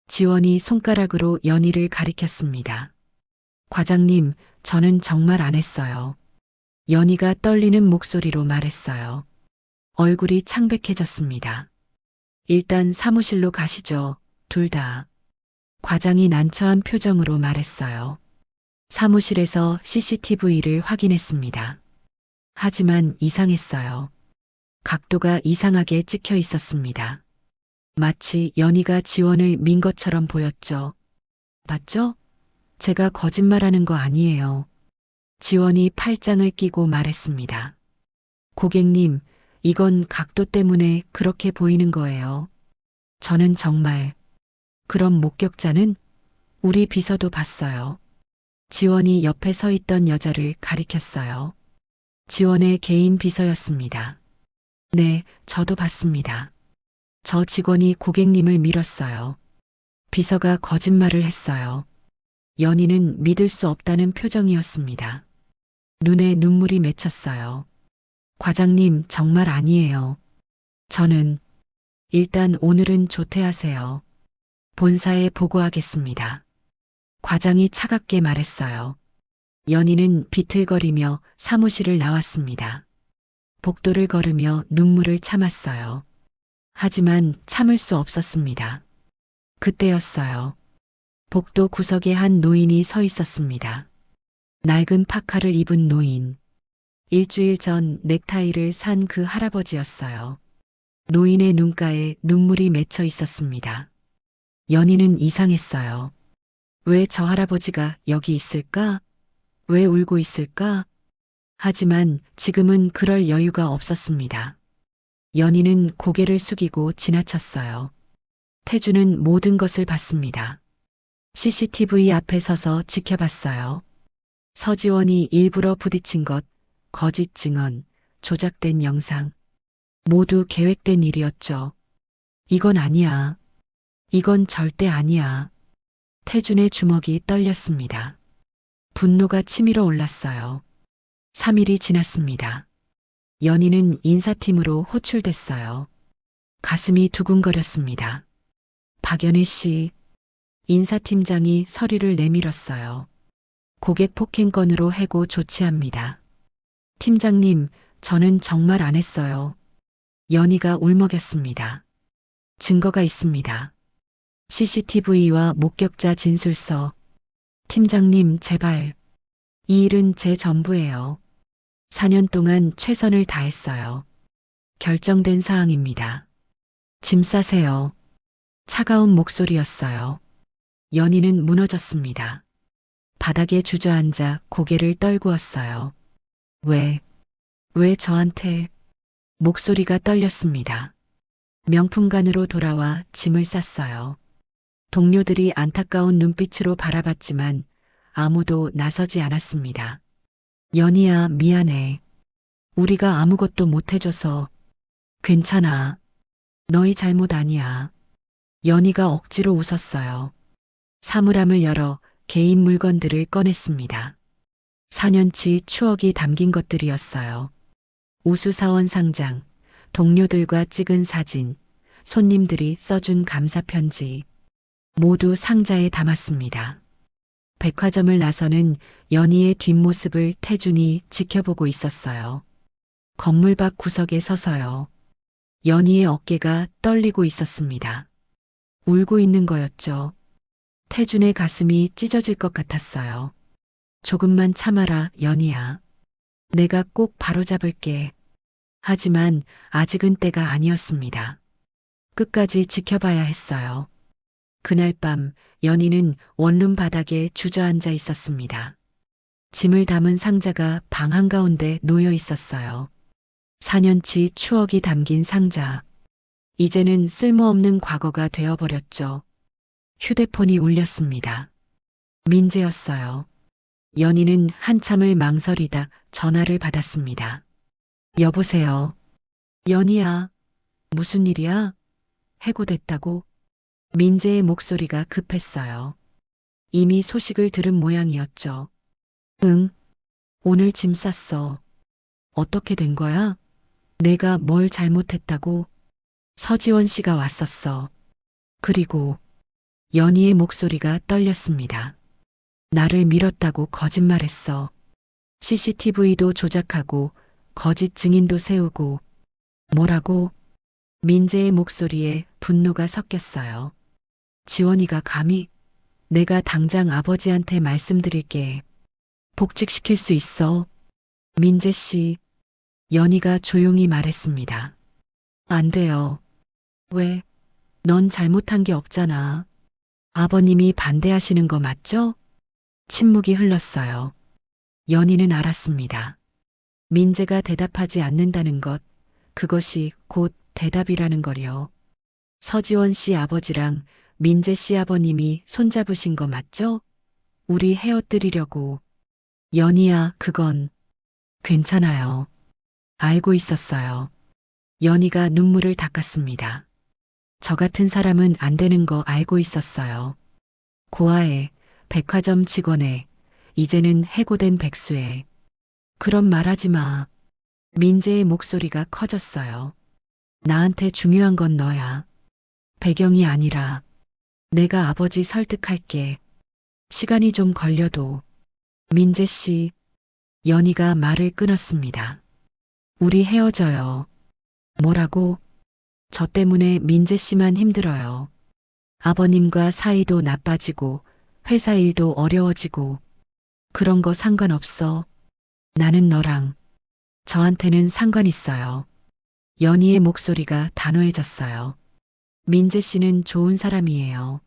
지원이 손가락으로 연희를 가리켰습니다. 과장님, 저는 정말 안 했어요. 연희가 떨리는 목소리로 말했어요. 얼굴이 창백해졌습니다. 일단 사무실로 가시죠. 둘 다. 과장이 난처한 표정으로 말했어요. 사무실에서 CCTV를 확인했습니다. 하지만 이상했어요. 각도가 이상하게 찍혀 있었습니다. 마치 연희가 지원을 민 것처럼 보였죠. 맞죠? 제가 거짓말하는 거 아니에요. 지원이 팔짱을 끼고 말했습니다. 고객님, 이건 각도 때문에 그렇게 보이는 거예요. 저는 정말. 그럼 목격자는? 우리 비서도 봤어요. 지원이 옆에 서 있던 여자를 가리켰어요. 지원의 개인 비서였습니다. 네, 저도 봤습니다. 저 직원이 고객님을 밀었어요. 비서가 거짓말을 했어요. 연희는 믿을 수 없다는 표정이었습니다. 눈에 눈물이 맺혔어요. 과장님, 정말 아니에요. 저는 일단 오늘은 조퇴하세요. 본사에 보고하겠습니다. 과장이 차갑게 말했어요. 연희는 비틀거리며 사무실을 나왔습니다. 복도를 걸으며 눈물을 참았어요. 하지만 참을 수 없었습니다. 그때였어요. 복도 구석에 한 노인이 서 있었습니다. 낡은 파카를 입은 노인. 일주일 전 넥타이를 산 그 할아버지였어요. 노인의 눈가에 눈물이 맺혀 있었습니다. 연희는 이상했어요. 왜 저 할아버지가 여기 있을까? 왜 울고 있을까? 하지만 지금은 그럴 여유가 없었습니다. 연희는 고개를 숙이고 지나쳤어요. 태주는 모든 것을 봤습니다. CCTV 앞에 서서 지켜봤어요. 서지원이 일부러 부딪힌 것, 거짓 증언, 조작된 영상. 모두 계획된 일이었죠. 이건 아니야. 이건 절대 아니야. 태준의 주먹이 떨렸습니다. 분노가 치밀어 올랐어요. 3일이 지났습니다. 연희는 인사팀으로 호출됐어요. 가슴이 두근거렸습니다. 박연희 씨, 인사팀장이 서류를 내밀었어요. 고객 폭행건으로 해고 조치합니다. 팀장님, 저는 정말 안 했어요. 연희가 울먹였습니다. 증거가 있습니다. CCTV와 목격자 진술서. 팀장님, 제발. 이 일은 제 전부예요. 4년 동안 최선을 다했어요. 결정된 사항입니다. 짐 싸세요. 차가운 목소리였어요. 연희는 무너졌습니다. 바닥에 주저앉아 고개를 떨구었어요. 왜 저한테? 목소리가 떨렸습니다. 명품관으로 돌아와 짐을 쌌어요. 동료들이 안타까운 눈빛으로 바라봤지만 아무도 나서지 않았습니다. 연희야, 미안해. 우리가 아무것도 못해줘서. 괜찮아. 너희 잘못 아니야. 연희가 억지로 웃었어요. 사물함을 열어 개인 물건들을 꺼냈습니다. 4년치 추억이 담긴 것들이었어요. 우수사원 상장, 동료들과 찍은 사진, 손님들이 써준 감사 편지. 모두 상자에 담았습니다. 백화점을 나서는 연희의 뒷모습을 태준이 지켜보고 있었어요. 건물 밖 구석에 서서요. 연희의 어깨가 떨리고 있었습니다. 울고 있는 거였죠. 태준의 가슴이 찢어질 것 같았어요. 조금만 참아라, 연희야. 내가 꼭 바로잡을게. 하지만 아직은 때가 아니었습니다. 끝까지 지켜봐야 했어요. 그날 밤 연희는 원룸 바닥에 주저앉아 있었습니다. 짐을 담은 상자가 방 한가운데 놓여 있었어요. 4년치 추억이 담긴 상자. 이제는 쓸모없는 과거가 되어버렸죠. 휴대폰이 울렸습니다. 민재였어요. 연희는 한참을 망설이다 전화를 받았습니다. 여보세요. 연희야. 무슨 일이야? 해고됐다고? 민재의 목소리가 급했어요. 이미 소식을 들은 모양이었죠. 응. 오늘 짐 쌌어. 어떻게 된 거야? 내가 뭘 잘못했다고? 서지원 씨가 왔었어. 그리고 연희의 목소리가 떨렸습니다. 나를 밀었다고 거짓말했어. CCTV도 조작하고 거짓 증인도 세우고. 뭐라고? 민재의 목소리에 분노가 섞였어요. 지원이가 감히? 내가 당장 아버지한테 말씀드릴게. 복직시킬 수 있어. 민재 씨. 연희가 조용히 말했습니다. 안 돼요. 왜? 넌 잘못한 게 없잖아. 아버님이 반대하시는 거 맞죠? 침묵이 흘렀어요. 연희는 알았습니다. 민재가 대답하지 않는다는 것, 그것이 곧 대답이라는 거요. 서지원 씨 아버지랑 민재 씨 아버님이 손잡으신 거 맞죠? 우리 헤어뜨리려고. 연희야, 그건. 괜찮아요. 알고 있었어요. 연희가 눈물을 닦았습니다. 저 같은 사람은 안 되는 거 알고 있었어요. 고아에, 백화점 직원에, 이제는 해고된 백수에. 그런 말하지 마. 민재의 목소리가 커졌어요. 나한테 중요한 건 너야. 배경이 아니라. 내가 아버지 설득할게. 시간이 좀 걸려도. 민재 씨. 연희가 말을 끊었습니다. 우리 헤어져요. 뭐라고? 저 때문에 민재 씨만 힘들어요. 아버님과 사이도 나빠지고 회사 일도 어려워지고 그런 거 상관없어. 나는 너랑 저한테는 상관 있어요. 연희의 목소리가 단호해졌어요. 민재 씨는 좋은 사람이에요.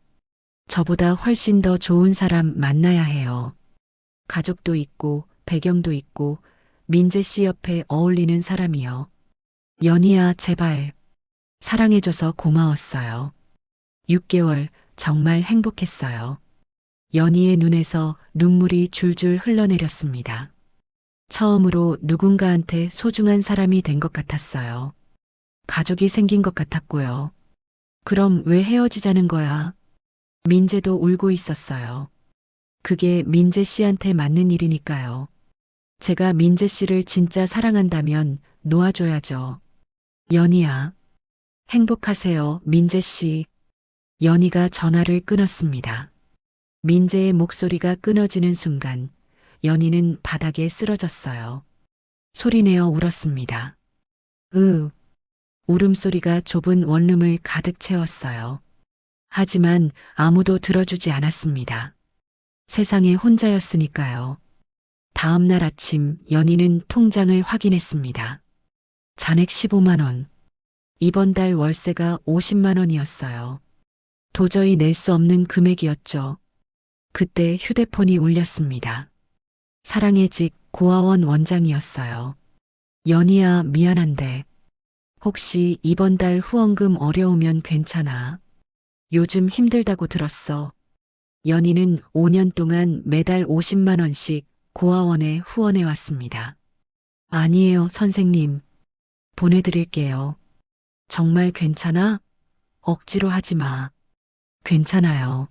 저보다 훨씬 더 좋은 사람 만나야 해요. 가족도 있고 배경도 있고 민재 씨 옆에 어울리는 사람이요. 연희야, 제발. 사랑해줘서 고마웠어요. 6개월 정말 행복했어요. 연희의 눈에서 눈물이 줄줄 흘러내렸습니다. 처음으로 누군가한테 소중한 사람이 된 것 같았어요. 가족이 생긴 것 같았고요. 그럼 왜 헤어지자는 거야? 민재도 울고 있었어요. 그게 민재 씨한테 맞는 일이니까요. 제가 민재 씨를 진짜 사랑한다면 놓아줘야죠. 연희야. 행복하세요, 민재 씨. 연희가 전화를 끊었습니다. 민재의 목소리가 끊어지는 순간 연희는 바닥에 쓰러졌어요. 소리내어 울었습니다. 울음소리가 좁은 원룸을 가득 채웠어요. 하지만 아무도 들어주지 않았습니다. 세상에 혼자였으니까요. 다음 날 아침 연희는 통장을 확인했습니다. 잔액 15만 원. 이번 달 월세가 50만 원이었어요. 도저히 낼 수 없는 금액이었죠. 그때 휴대폰이 울렸습니다. 사랑의 직 고아원 원장이었어요. 연희야, 미안한데 혹시 이번 달 후원금 어려우면 괜찮아. 요즘 힘들다고 들었어. 연희는 5년 동안 매달 50만 원씩 고아원에 후원해 왔습니다. 아니에요, 선생님. 보내드릴게요. 정말 괜찮아? 억지로 하지 마. 괜찮아요.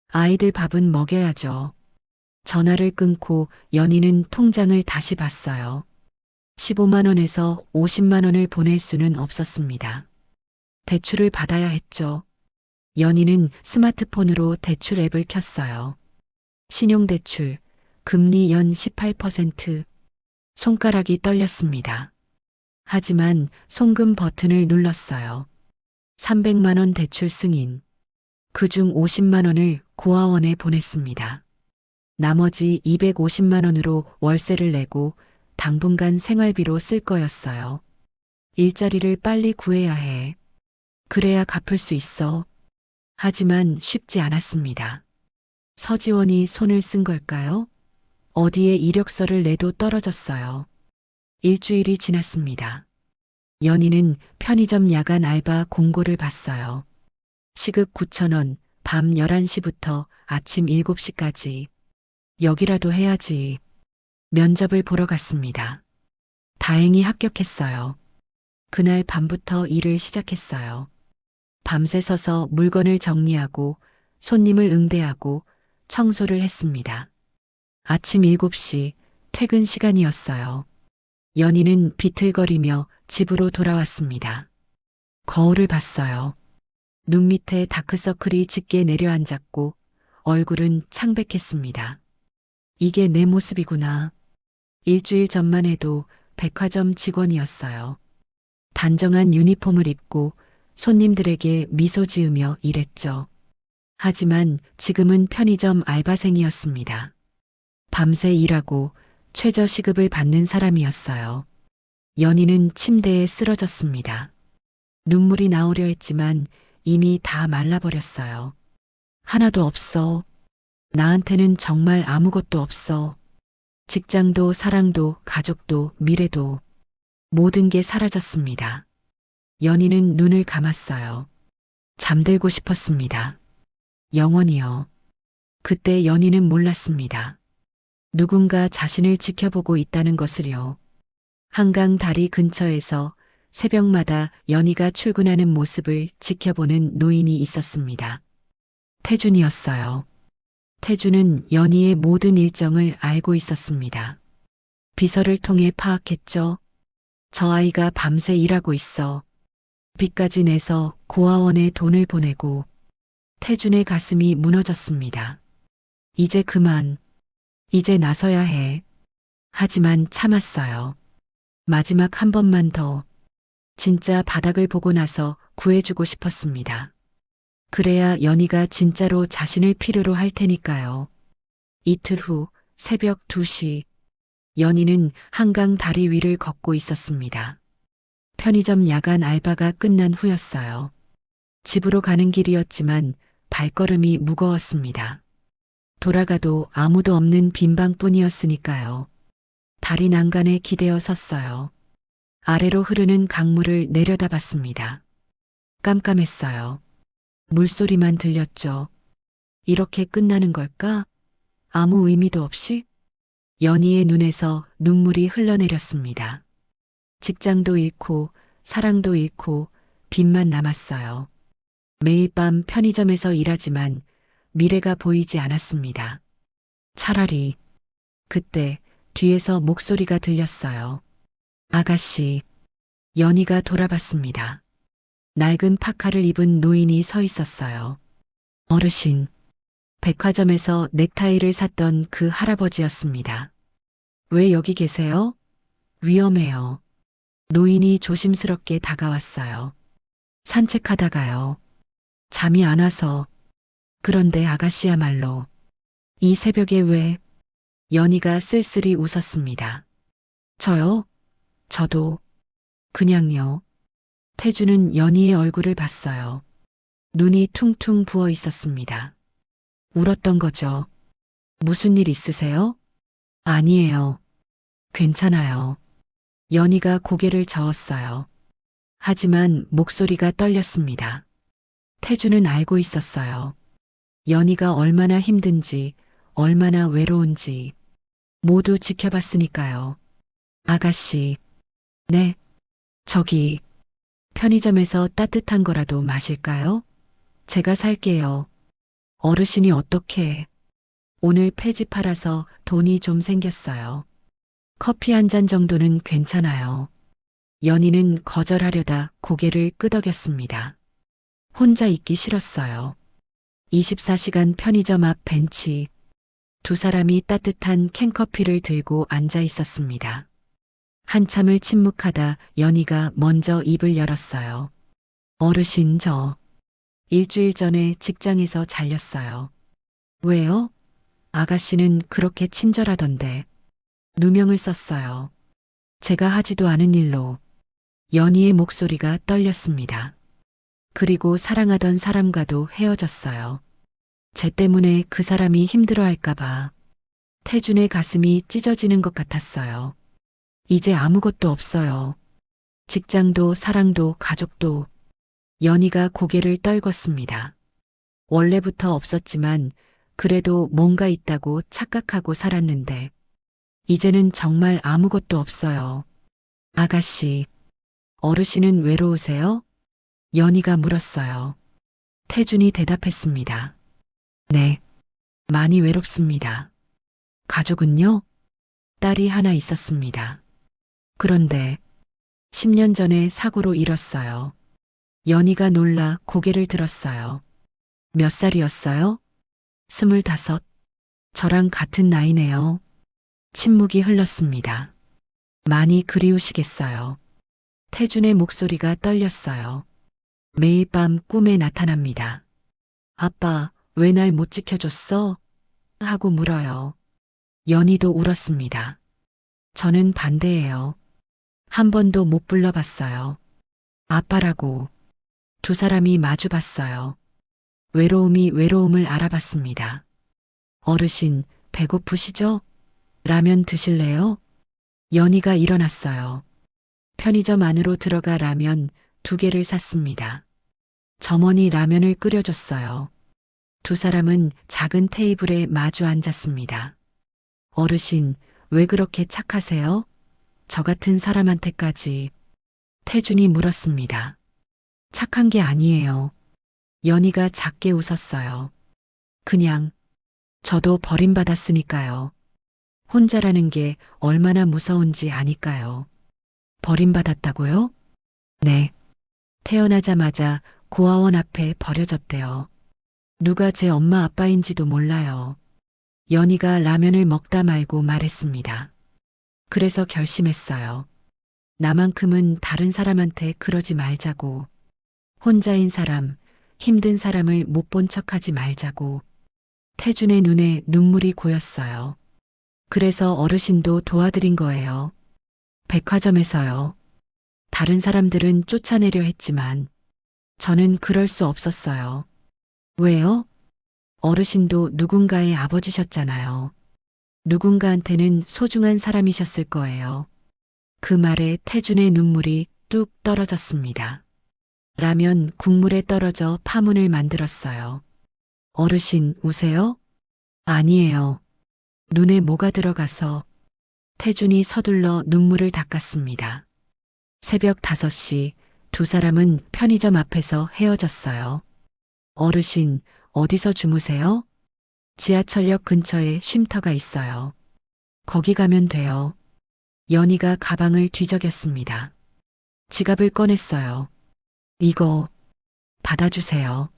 아이들 밥은 먹여야죠. 전화를 끊고 연희는 통장을 다시 봤어요. 15만 원에서 50만 원을 보낼 수는 없었습니다. 대출을 받아야 했죠. 연희는 스마트폰으로 대출 앱을 켰어요. 신용대출, 금리 연 18%. 손가락이 떨렸습니다. 하지만 송금 버튼을 눌렀어요. 300만 원 대출 승인. 그중 50만 원을 고아원에 보냈습니다. 나머지 250만 원으로 월세를 내고 당분간 생활비로 쓸 거였어요. 일자리를 빨리 구해야 해. 그래야 갚을 수 있어. 하지만 쉽지 않았습니다. 서지원이 손을 쓴 걸까요? 어디에 이력서를 내도 떨어졌어요. 일주일이 지났습니다. 연희는 편의점 야간 알바 공고를 봤어요. 시급 9천 원, 밤 11시부터 아침 7시까지. 여기라도 해야지. 면접을 보러 갔습니다. 다행히 합격했어요. 그날 밤부터 일을 시작했어요. 밤새 서서 물건을 정리하고 손님을 응대하고 청소를 했습니다. 아침 7시 퇴근 시간이었어요. 연희는 비틀거리며 집으로 돌아왔습니다. 거울을 봤어요. 눈 밑에 다크서클이 짙게 내려앉았고 얼굴은 창백했습니다. 이게 내 모습이구나. 일주일 전만 해도 백화점 직원이었어요. 단정한 유니폼을 입고 손님들에게 미소 지으며 일했죠. 하지만 지금은 편의점 알바생이었습니다. 밤새 일하고 최저 시급을 받는 사람이었어요. 연희는 침대에 쓰러졌습니다. 눈물이 나오려 했지만 이미 다 말라버렸어요. 하나도 없어. 나한테는 정말 아무것도 없어. 직장도 사랑도 가족도 미래도 모든 게 사라졌습니다. 연희는 눈을 감았어요. 잠들고 싶었습니다. 영원히요. 그때 연희는 몰랐습니다. 누군가 자신을 지켜보고 있다는 것을요. 한강 다리 근처에서 새벽마다 연희가 출근하는 모습을 지켜보는 노인이 있었습니다. 태준이었어요. 태준은 연희의 모든 일정을 알고 있었습니다. 비서를 통해 파악했죠. 저 아이가 밤새 일하고 있어. 빚까지 내서 고아원에 돈을 보내고 태준의 가슴이 무너졌습니다. 이제 그만. 이제 나서야 해. 하지만 참았어요. 마지막 한 번만 더. 진짜 바닥을 보고 나서 구해주고 싶었습니다. 그래야 연희가 진짜로 자신을 필요로 할 테니까요. 이틀 후 새벽 2시 연희는 한강 다리 위를 걷고 있었습니다. 편의점 야간 알바가 끝난 후였어요. 집으로 가는 길이었지만 발걸음이 무거웠습니다. 돌아가도 아무도 없는 빈방뿐이었으니까요. 다리 난간에 기대어 섰어요. 아래로 흐르는 강물을 내려다봤습니다. 깜깜했어요. 물소리만 들렸죠. 이렇게 끝나는 걸까? 아무 의미도 없이? 연희의 눈에서 눈물이 흘러내렸습니다. 직장도 잃고 사랑도 잃고 빚만 남았어요. 매일 밤 편의점에서 일하지만 미래가 보이지 않았습니다. 차라리 그때 뒤에서 목소리가 들렸어요. 아가씨. 연희가 돌아봤습니다. 낡은 파카를 입은 노인이 서 있었어요. 어르신. 백화점에서 넥타이를 샀던 그 할아버지였습니다. 왜 여기 계세요? 위험해요. 노인이 조심스럽게 다가왔어요. 산책하다가요. 잠이 안 와서. 그런데 아가씨야말로 이 새벽에 왜? 연희가 쓸쓸히 웃었습니다. 저요? 저도 그냥요. 태주는 연희의 얼굴을 봤어요. 눈이 퉁퉁 부어 있었습니다. 울었던 거죠. 무슨 일 있으세요? 아니에요. 괜찮아요. 연희가 고개를 저었어요. 하지만 목소리가 떨렸습니다. 태주는 알고 있었어요. 연희가 얼마나 힘든지, 얼마나 외로운지 모두 지켜봤으니까요. 아가씨. 네. 저기 편의점에서 따뜻한 거라도 마실까요? 제가 살게요. 어르신이 어떻게? 오늘 폐지 팔아서 돈이 좀 생겼어요. 커피 한 잔 정도는 괜찮아요. 연희는 거절하려다 고개를 끄덕였습니다. 혼자 있기 싫었어요. 24시간 편의점 앞 벤치. 두 사람이 따뜻한 캔커피를 들고 앉아 있었습니다. 한참을 침묵하다 연희가 먼저 입을 열었어요. 어르신 저 일주일 전에 직장에서 잘렸어요. 왜요? 아가씨는 그렇게 친절하던데. 누명을 썼어요. 제가 하지도 않은 일로. 연희의 목소리가 떨렸습니다. 그리고 사랑하던 사람과도 헤어졌어요. 제 때문에 그 사람이 힘들어할까봐. 태준의 가슴이 찢어지는 것 같았어요. 이제 아무것도 없어요. 직장도 사랑도 가족도. 연희가 고개를 떨궜습니다. 원래부터 없었지만 그래도 뭔가 있다고 착각하고 살았는데 이제는 정말 아무것도 없어요. 아가씨. 어르신은 외로우세요? 연희가 물었어요. 태준이 대답했습니다. 네. 많이 외롭습니다. 가족은요? 딸이 하나 있었습니다. 그런데 10년 전에 사고로 잃었어요. 연희가 놀라 고개를 들었어요. 몇 살이었어요? 25. 저랑 같은 나이네요. 침묵이 흘렀습니다. 많이 그리우시겠어요. 태준의 목소리가 떨렸어요. 매일 밤 꿈에 나타납니다. 아빠, 왜 날 못 지켜줬어? 하고 물어요. 연희도 울었습니다. 저는 반대예요. 한 번도 못 불러봤어요. 아빠라고. 두 사람이 마주 봤어요. 외로움이 외로움을 알아봤습니다. 어르신, 배고프시죠? 라면 드실래요? 연희가 일어났어요. 편의점 안으로 들어가 라면 2개를 샀습니다. 점원이 라면을 끓여줬어요. 두 사람은 작은 테이블에 마주 앉았습니다. 어르신, 왜 그렇게 착하세요? 저 같은 사람한테까지. 태준이 물었습니다. 착한 게 아니에요. 연희가 작게 웃었어요. 그냥, 저도 버림받았으니까요. 혼자라는 게 얼마나 무서운지 아니까요. 버림받았다고요? 네. 태어나자마자 고아원 앞에 버려졌대요. 누가 제 엄마 아빠인지도 몰라요. 연희가 라면을 먹다 말고 말했습니다. 그래서 결심했어요. 나만큼은 다른 사람한테 그러지 말자고. 혼자인 사람, 힘든 사람을 못 본 척하지 말자고. 태준의 눈에 눈물이 고였어요. 그래서 어르신도 도와드린 거예요. 백화점에서요. 다른 사람들은 쫓아내려 했지만 저는 그럴 수 없었어요. 왜요? 어르신도 누군가의 아버지셨잖아요. 누군가한테는 소중한 사람이셨을 거예요. 그 말에 태준의 눈물이 뚝 떨어졌습니다. 라면 국물에 떨어져 파문을 만들었어요. 어르신 우세요? 아니에요. 눈에 뭐가 들어가서. 태준이 서둘러 눈물을 닦았습니다. 새벽 5시 두 사람은 편의점 앞에서 헤어졌어요. 어르신, 어디서 주무세요? 지하철역 근처에 쉼터가 있어요. 거기 가면 돼요. 연희가 가방을 뒤적였습니다. 지갑을 꺼냈어요. 이거 받아주세요.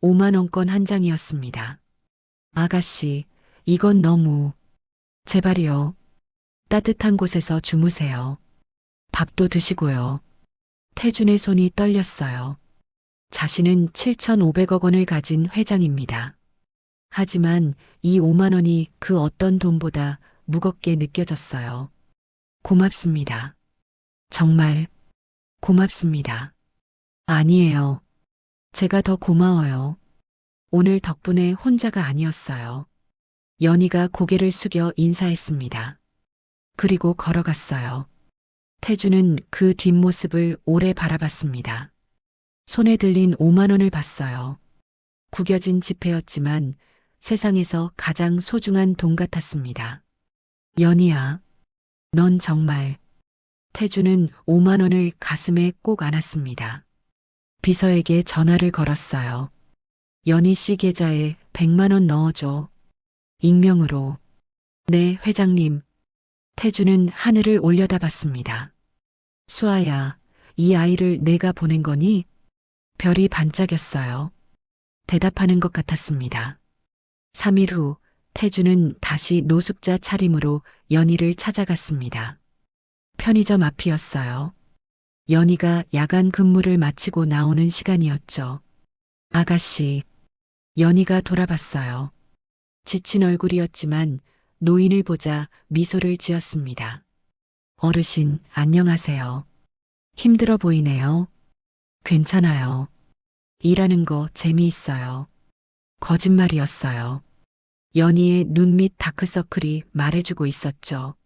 5만 원권 한 장이었습니다. 아가씨, 이건 너무. 제발이요. 따뜻한 곳에서 주무세요. 밥도 드시고요. 태준의 손이 떨렸어요. 자신은 7,500억 원을 가진 회장입니다. 하지만 이 5만 원이 그 어떤 돈보다 무겁게 느껴졌어요. 고맙습니다. 정말 고맙습니다. 아니에요. 제가 더 고마워요. 오늘 덕분에 혼자가 아니었어요. 연희가 고개를 숙여 인사했습니다. 그리고 걸어갔어요. 태주는 그 뒷모습을 오래 바라봤습니다. 손에 들린 5만 원을 봤어요. 구겨진 지폐였지만 세상에서 가장 소중한 돈 같았습니다. 연희야, 넌 정말. 태주는 5만 원을 가슴에 꼭 안았습니다. 비서에게 전화를 걸었어요. 연희 씨 계좌에 100만 원 넣어줘. 익명으로. 네, 회장님. 태주는 하늘을 올려다봤습니다. 수아야, 이 아이를 내가 보낸 거니? 별이 반짝였어요. 대답하는 것 같았습니다. 3일 후 태주는 다시 노숙자 차림으로 연희를 찾아갔습니다. 편의점 앞이었어요. 연희가 야간 근무를 마치고 나오는 시간이었죠. 아가씨. 연희가 돌아봤어요. 지친 얼굴이었지만 노인을 보자 미소를 지었습니다. 어르신, 안녕하세요. 힘들어 보이네요. 괜찮아요. 일하는 거 재미있어요. 거짓말이었어요. 연희의 눈 밑 다크서클이 말해주고 있었죠.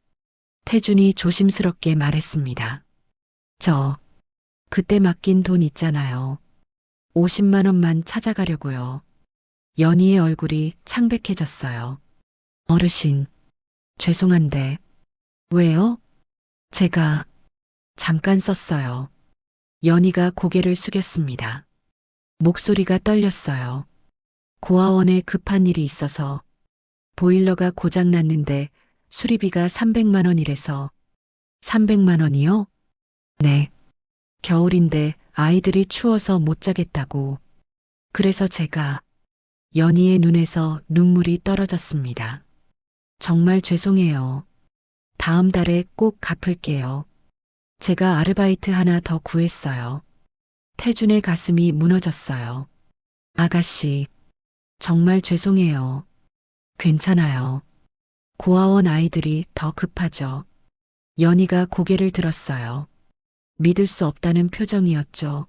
태준이 조심스럽게 말했습니다. 그때 맡긴 돈 있잖아요. 50만 원만 찾아가려고요. 연희의 얼굴이 창백해졌어요. 어르신, 죄송한데. 왜요? 제가 잠깐 썼어요. 연희가 고개를 숙였습니다. 목소리가 떨렸어요. 고아원에 급한 일이 있어서 보일러가 고장 났는데 수리비가 300만 원이래서. 300만 원이요? 네. 겨울인데 아이들이 추워서 못 자겠다고. 그래서 제가. 연희의 눈에서 눈물이 떨어졌습니다. 정말 죄송해요. 다음 달에 꼭 갚을게요. 제가 아르바이트 하나 더 구했어요. 태준의 가슴이 무너졌어요. 아가씨, 정말 죄송해요. 괜찮아요. 고아원 아이들이 더 급하죠. 연희가 고개를 들었어요. 믿을 수 없다는 표정이었죠.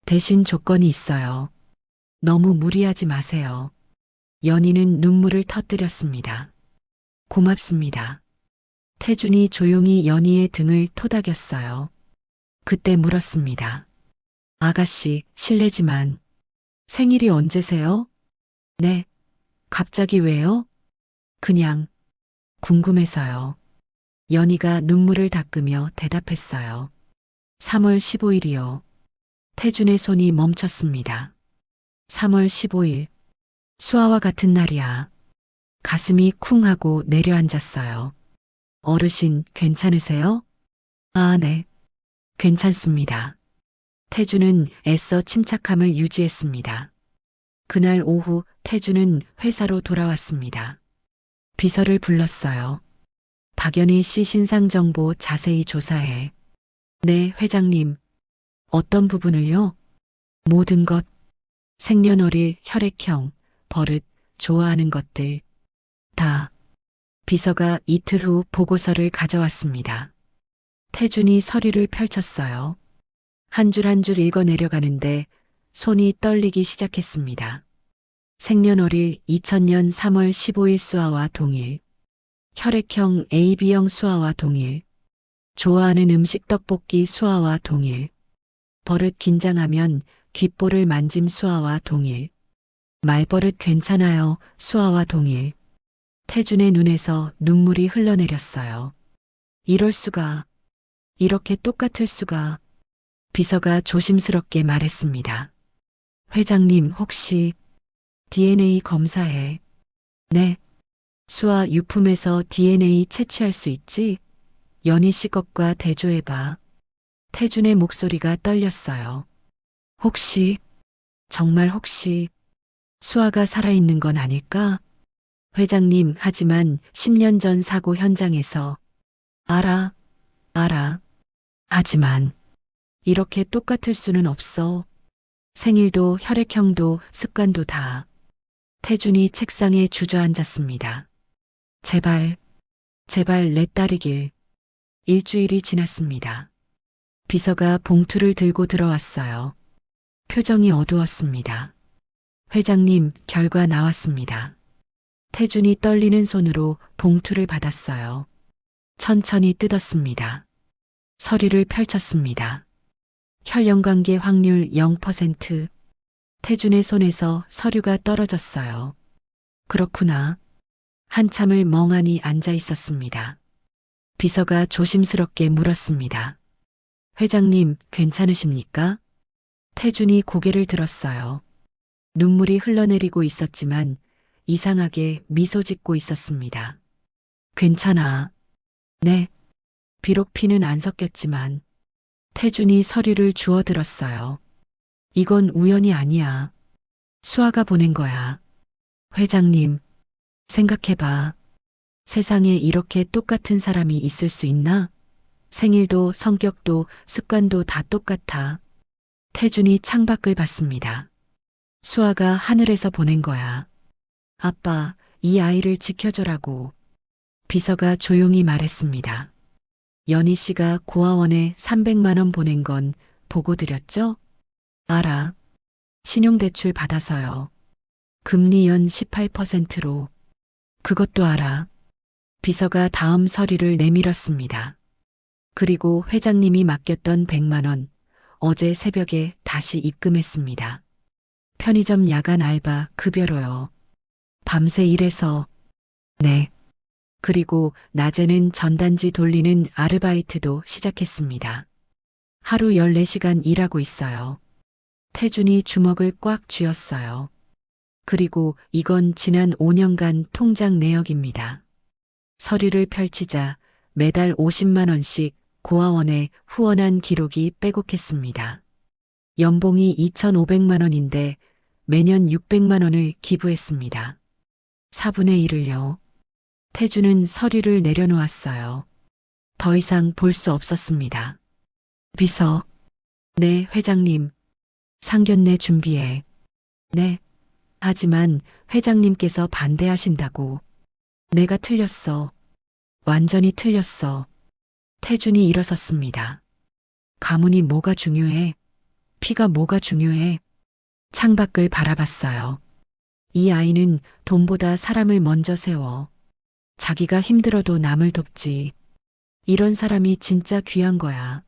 대신 조건이 있어요. 너무 무리하지 마세요. 연희는 눈물을 터뜨렸습니다. 고맙습니다. 태준이 조용히 연희의 등을 토닥였어요. 그때 물었습니다. 아가씨, 실례지만 생일이 언제세요? 네. 갑자기 왜요? 그냥 궁금해서요. 연희가 눈물을 닦으며 대답했어요. 3월 15일이요. 태준의 손이 멈췄습니다. 3월 15일. 수아와 같은 날이야. 가슴이 쿵 하고 내려앉았어요. 어르신, 괜찮으세요? 아, 네. 괜찮습니다. 태주는 애써 침착함을 유지했습니다. 그날 오후 태주는 회사로 돌아왔습니다. 비서를 불렀어요. 박연희 씨 신상 정보 자세히 조사해. 네, 회장님. 어떤 부분을요? 모든 것, 생년월일, 혈액형, 버릇, 좋아하는 것들, 다. 비서가 이틀 후 보고서를 가져왔습니다. 태준이 서류를 펼쳤어요. 한 줄 한 줄 읽어 내려가는데 손이 떨리기 시작했습니다. 생년월일 2000년 3월 15일 수아와 동일. 혈액형 AB형 수아와 동일. 좋아하는 음식 떡볶이 수아와 동일. 버릇 긴장하면 귓볼을 만짐 수아와 동일. 말버릇 괜찮아요 수아와 동일. 태준의 눈에서 눈물이 흘러내렸어요. 이럴 수가, 이렇게 똑같을 수가. 비서가 조심스럽게 말했습니다. 회장님 혹시 DNA 검사해. 네. 수아 유품에서 DNA 채취할 수 있지? 연희 씨 것과 대조해봐. 태준의 목소리가 떨렸어요. 혹시, 정말 혹시 수아가 살아있는 건 아닐까? 회장님, 하지만 10년 전 사고 현장에서 알아, 알아. 하지만 이렇게 똑같을 수는 없어. 생일도 혈액형도 습관도 다. 태준이 책상에 주저앉았습니다. 제발, 제발 내 딸이길. 일주일이 지났습니다. 비서가 봉투를 들고 들어왔어요. 표정이 어두웠습니다. 회장님, 결과 나왔습니다. 태준이 떨리는 손으로 봉투를 받았어요. 천천히 뜯었습니다. 서류를 펼쳤습니다. 혈연관계 확률 0%. 태준의 손에서 서류가 떨어졌어요. 그렇구나. 한참을 멍하니 앉아 있었습니다. 비서가 조심스럽게 물었습니다. 회장님, 괜찮으십니까? 태준이 고개를 들었어요. 눈물이 흘러내리고 있었지만 이상하게 미소 짓고 있었습니다. 괜찮아. 네. 비록 피는 안 섞였지만. 태준이 서류를 주워 들었어요. 이건 우연이 아니야. 수아가 보낸 거야. 회장님, 생각해봐. 세상에 이렇게 똑같은 사람이 있을 수 있나? 생일도 성격도 습관도 다 똑같아. 태준이 창밖을 봤습니다. 수아가 하늘에서 보낸 거야. 아빠, 이 아이를 지켜줘라고. 비서가 조용히 말했습니다. 연희 씨가 고아원에 300만 원 보낸 건 보고 드렸죠? 알아. 신용대출 받아서요. 금리 연 18%로. 그것도 알아. 비서가 다음 서류를 내밀었습니다. 그리고 회장님이 맡겼던 100만 원, 어제 새벽에 다시 입금했습니다. 편의점 야간 알바 급여로요. 밤새 일해서. 네. 그리고 낮에는 전단지 돌리는 아르바이트도 시작했습니다. 하루 14시간 일하고 있어요. 태준이 주먹을 꽉 쥐었어요. 그리고 이건 지난 5년간 통장 내역입니다. 서류를 펼치자 매달 50만 원씩 고아원에 후원한 기록이 빼곡했습니다. 연봉이 2,500만 원인데 매년 600만 원을 기부했습니다. 4분의 1을요. 태준은 서류를 내려놓았어요. 더 이상 볼 수 없었습니다. 비서. 네, 회장님. 상견례 준비해. 네. 하지만 회장님께서 반대하신다고. 내가 틀렸어. 완전히 틀렸어. 태준이 일어섰습니다. 가문이 뭐가 중요해? 피가 뭐가 중요해? 창밖을 바라봤어요. 이 아이는 돈보다 사람을 먼저 세워. 자기가 힘들어도 남을 돕지. 이런 사람이 진짜 귀한 거야.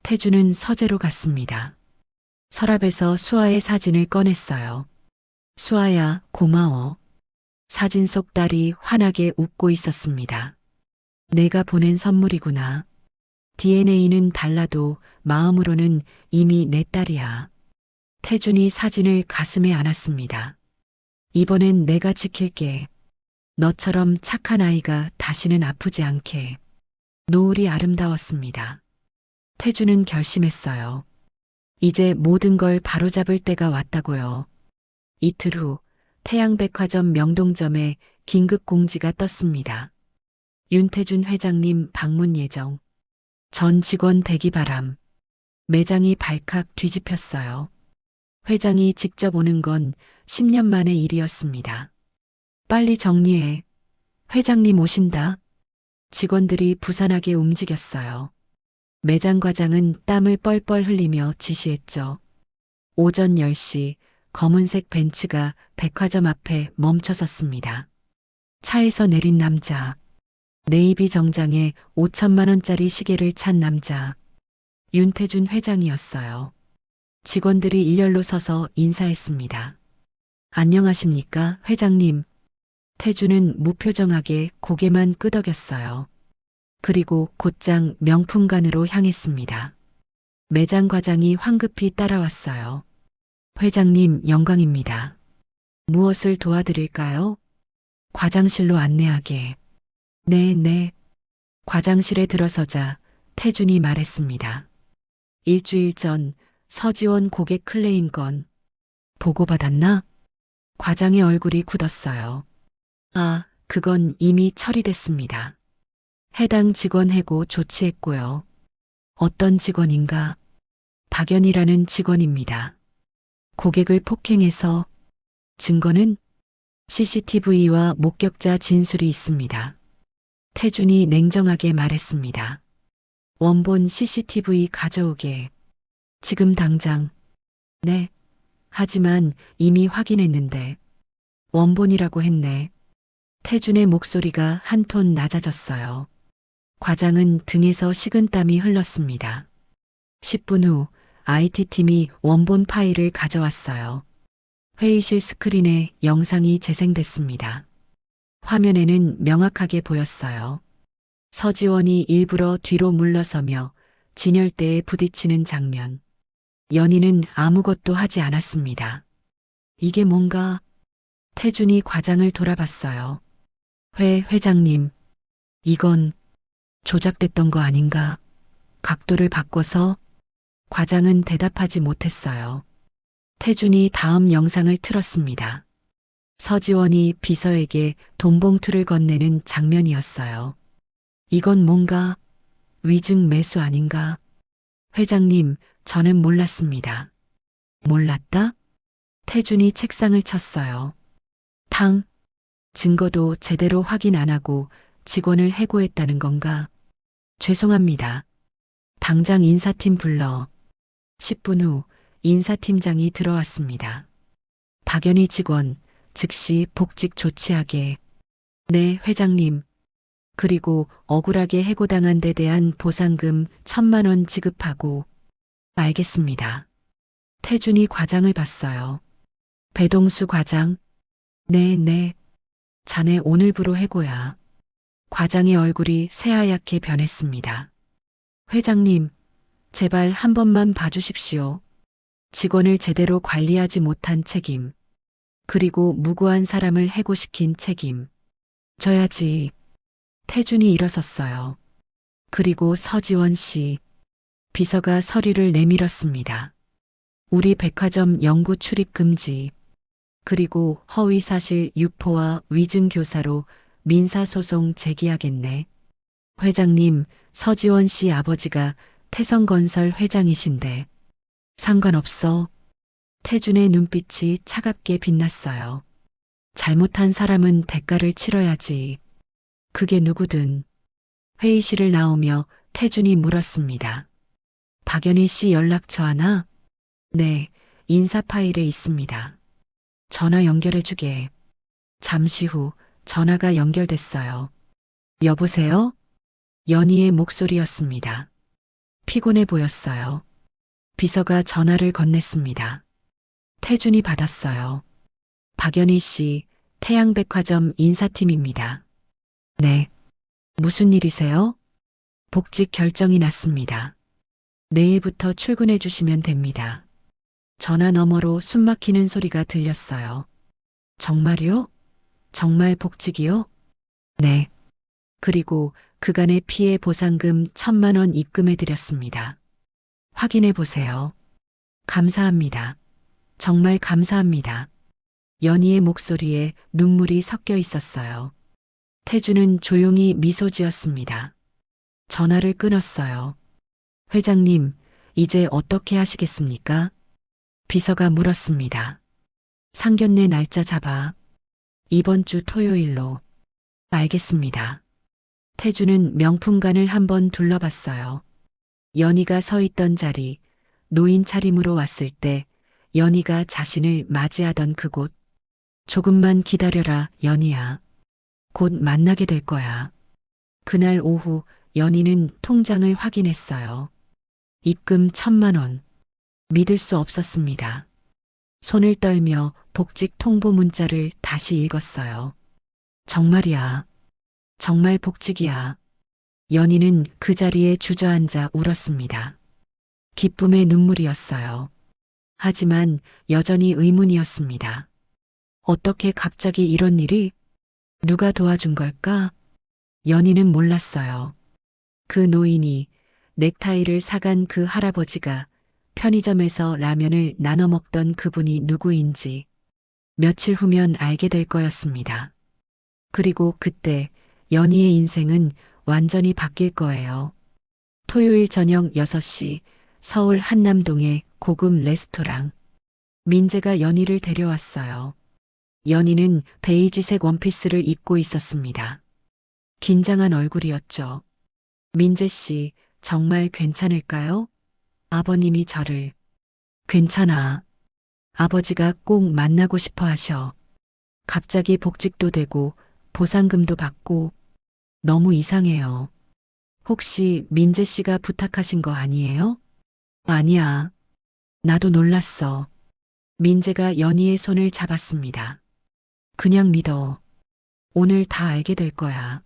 태준은 서재로 갔습니다. 서랍에서 수아의 사진을 꺼냈어요. 수아야, 고마워. 사진 속 딸이 환하게 웃고 있었습니다. 내가 보낸 선물이구나. DNA는 달라도 마음으로는 이미 내 딸이야. 태준이 사진을 가슴에 안았습니다. 이번엔 내가 지킬게. 너처럼 착한 아이가 다시는 아프지 않게. 노을이 아름다웠습니다. 태준은 결심했어요. 이제 모든 걸 바로잡을 때가 왔다고요. 이틀 후 태양백화점 명동점에 긴급 공지가 떴습니다. 윤태준 회장님 방문 예정. 전 직원 대기 바람. 매장이 발칵 뒤집혔어요. 회장이 직접 오는 건 10년 만의 일이었습니다. 빨리 정리해. 회장님 오신다. 직원들이 부산하게 움직였어요. 매장 과장은 땀을 뻘뻘 흘리며 지시했죠. 오전 10시 검은색 벤츠가 백화점 앞에 멈춰섰습니다. 차에서 내린 남자. 네이비 정장에 5천만 원짜리 시계를 찬 남자. 윤태준 회장이었어요. 직원들이 일렬로 서서 인사했습니다. 안녕하십니까, 회장님. 태준은 무표정하게 고개만 끄덕였어요. 그리고 곧장 명품관으로 향했습니다. 매장 과장이 황급히 따라왔어요. 회장님, 영광입니다. 무엇을 도와드릴까요? 과장실로 안내하게. 네. 과장실에 들어서자 태준이 말했습니다. 일주일 전 서지원 고객 클레임 건 보고받았나? 과장의 얼굴이 굳었어요. 아, 그건 이미 처리됐습니다. 해당 직원 해고 조치했고요. 어떤 직원인가? 박연이라는 직원입니다. 고객을 폭행해서 증거는 CCTV와 목격자 진술이 있습니다. 태준이 냉정하게 말했습니다. 원본 CCTV 가져오게. 지금 당장. 네. 하지만 이미 확인했는데. 원본이라고 했네. 태준의 목소리가 한 톤 낮아졌어요. 과장은 등에서 식은땀이 흘렀습니다. 10분 후 IT팀이 원본 파일을 가져왔어요. 회의실 스크린에 영상이 재생됐습니다. 화면에는 명확하게 보였어요. 서지원이 일부러 뒤로 물러서며 진열대에 부딪히는 장면. 연희는 아무것도 하지 않았습니다. 이게 뭔가? 태준이 과장을 돌아봤어요. 회장님, 이건 조작됐던 거 아닌가? 각도를 바꿔서 과장은 대답하지 못했어요. 태준이 다음 영상을 틀었습니다. 서지원이 비서에게 돈봉투를 건네는 장면이었어요. 이건 뭔가 위증 매수 아닌가? 회장님, 저는 몰랐습니다. 몰랐다? 태준이 책상을 쳤어요. 증거도 제대로 확인 안 하고 직원을 해고했다는 건가? 죄송합니다. 당장 인사팀 불러. 10분 후 인사팀장이 들어왔습니다. 박연희 직원, 즉시 복직 조치하게. 네, 회장님. 그리고 억울하게 해고당한 데 대한 보상금 1,000만 원 지급하고. 알겠습니다. 태준이 과장을 봤어요. 배동수 과장. 네. 자네 오늘부로 해고야. 과장의 얼굴이 새하얗게 변했습니다. 회장님, 제발 한 번만 봐주십시오. 직원을 제대로 관리하지 못한 책임, 그리고 무고한 사람을 해고시킨 책임. 져야지. 태준이 일어섰어요. 그리고 서지원 씨. 비서가 서류를 내밀었습니다. 우리 백화점 연구 출입 금지, 그리고 허위사실 유포와 위증교사로 민사소송 제기하겠네. 회장님, 서지원 씨 아버지가 태성건설 회장이신데. 상관없어. 태준의 눈빛이 차갑게 빛났어요. 잘못한 사람은 대가를 치러야지. 그게 누구든. 회의실을 나오며 태준이 물었습니다. 박연희 씨 연락처 하나? 네, 인사 파일에 있습니다. 전화 연결해주게. 잠시 후 전화가 연결됐어요. 여보세요? 연희의 목소리였습니다. 피곤해 보였어요. 비서가 전화를 건넸습니다. 태준이 받았어요. 박연희 씨, 태양백화점 인사팀입니다. 네. 무슨 일이세요? 복직 결정이 났습니다. 내일부터 출근해 주시면 됩니다. 전화 너머로 숨막히는 소리가 들렸어요. 정말요? 정말 복직이요? 네. 그리고 그간의 피해 보상금 1,000만 원 입금해 드렸습니다. 확인해 보세요. 감사합니다. 정말 감사합니다. 연희의 목소리에 눈물이 섞여 있었어요. 태준은 조용히 미소 지었습니다. 전화를 끊었어요. 회장님, 이제 어떻게 하시겠습니까? 비서가 물었습니다. 상견례 날짜 잡아. 이번 주 토요일로. 알겠습니다. 태주는 명품관을 한번 둘러봤어요. 연희가 서 있던 자리, 노인 차림으로 왔을 때 연희가 자신을 맞이하던 그곳. 조금만 기다려라, 연희야. 곧 만나게 될 거야. 그날 오후 연희는 통장을 확인했어요. 입금 1,000만 원. 믿을 수 없었습니다. 손을 떨며 복직 통보 문자를 다시 읽었어요. 정말이야. 정말 복직이야. 연희는 그 자리에 주저앉아 울었습니다. 기쁨의 눈물이었어요. 하지만 여전히 의문이었습니다. 어떻게 갑자기 이런 일이? 누가 도와준 걸까? 연희는 몰랐어요. 그 노인이, 넥타이를 사간 그 할아버지가, 편의점에서 라면을 나눠 먹던 그분이 누구인지 며칠 후면 알게 될 거였습니다. 그리고 그때 연희의 인생은 완전히 바뀔 거예요. 토요일 저녁 6시 서울 한남동의 고급 레스토랑. 민재가 연희를 데려왔어요. 연희는 베이지색 원피스를 입고 있었습니다. 긴장한 얼굴이었죠. 민재 씨, 정말 괜찮을까요? 아버님이 저를. 괜찮아. 아버지가 꼭 만나고 싶어 하셔. 갑자기 복직도 되고 보상금도 받고 너무 이상해요. 혹시 민재 씨가 부탁하신 거 아니에요? 아니야. 나도 놀랐어. 민재가 연희의 손을 잡았습니다. 그냥 믿어. 오늘 다 알게 될 거야.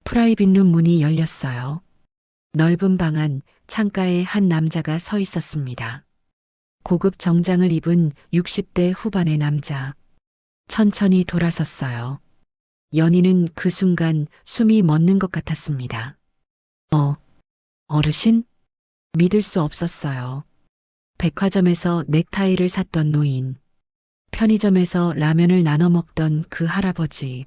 프라이빗룸 문이 열렸어요. 넓은 방 안 창가에 한 남자가 서 있었습니다. 고급 정장을 입은 60대 후반의 남자. 천천히 돌아섰어요. 연희는 그 순간 숨이 멎는 것 같았습니다. 어르신? 믿을 수 없었어요. 백화점에서 넥타이를 샀던 노인. 편의점에서 라면을 나눠 먹던 그 할아버지.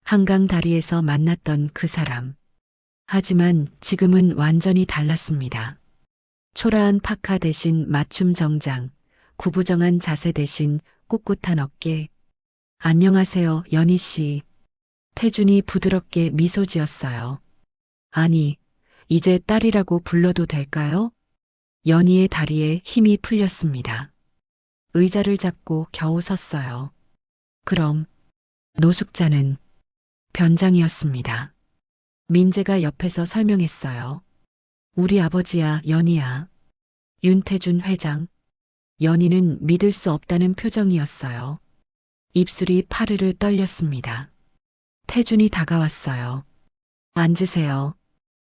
한강 다리에서 만났던 그 사람. 하지만 지금은 완전히 달랐습니다. 초라한 파카 대신 맞춤 정장, 구부정한 자세 대신 꿋꿋한 어깨. 안녕하세요, 연희 씨. 태준이 부드럽게 미소 지었어요. 아니, 이제 딸이라고 불러도 될까요? 연희의 다리에 힘이 풀렸습니다. 의자를 잡고 겨우 섰어요. 그럼 노숙자는 변장이었습니다. 민재가 옆에서 설명했어요. 우리 아버지야, 연희야. 윤태준 회장. 연희는 믿을 수 없다는 표정이었어요. 입술이 파르르 떨렸습니다. 태준이 다가왔어요. 앉으세요.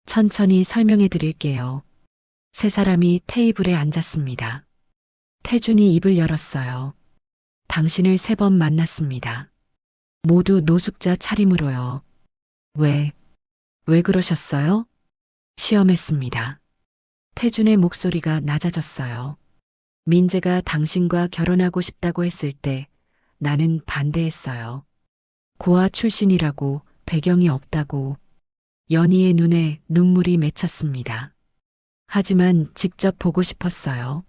천천히 설명해 드릴게요. 세 사람이 테이블에 앉았습니다. 태준이 입을 열었어요. 당신을 3번 만났습니다. 모두 노숙자 차림으로요. 왜 그러셨어요? 시험했습니다. 태준의 목소리가 낮아졌어요. 민재가 당신과 결혼하고 싶다고 했을 때 나는 반대했어요. 고아 출신이라고, 배경이 없다고. 연희의 눈에 눈물이 맺혔습니다. 하지만 직접 보고 싶었어요.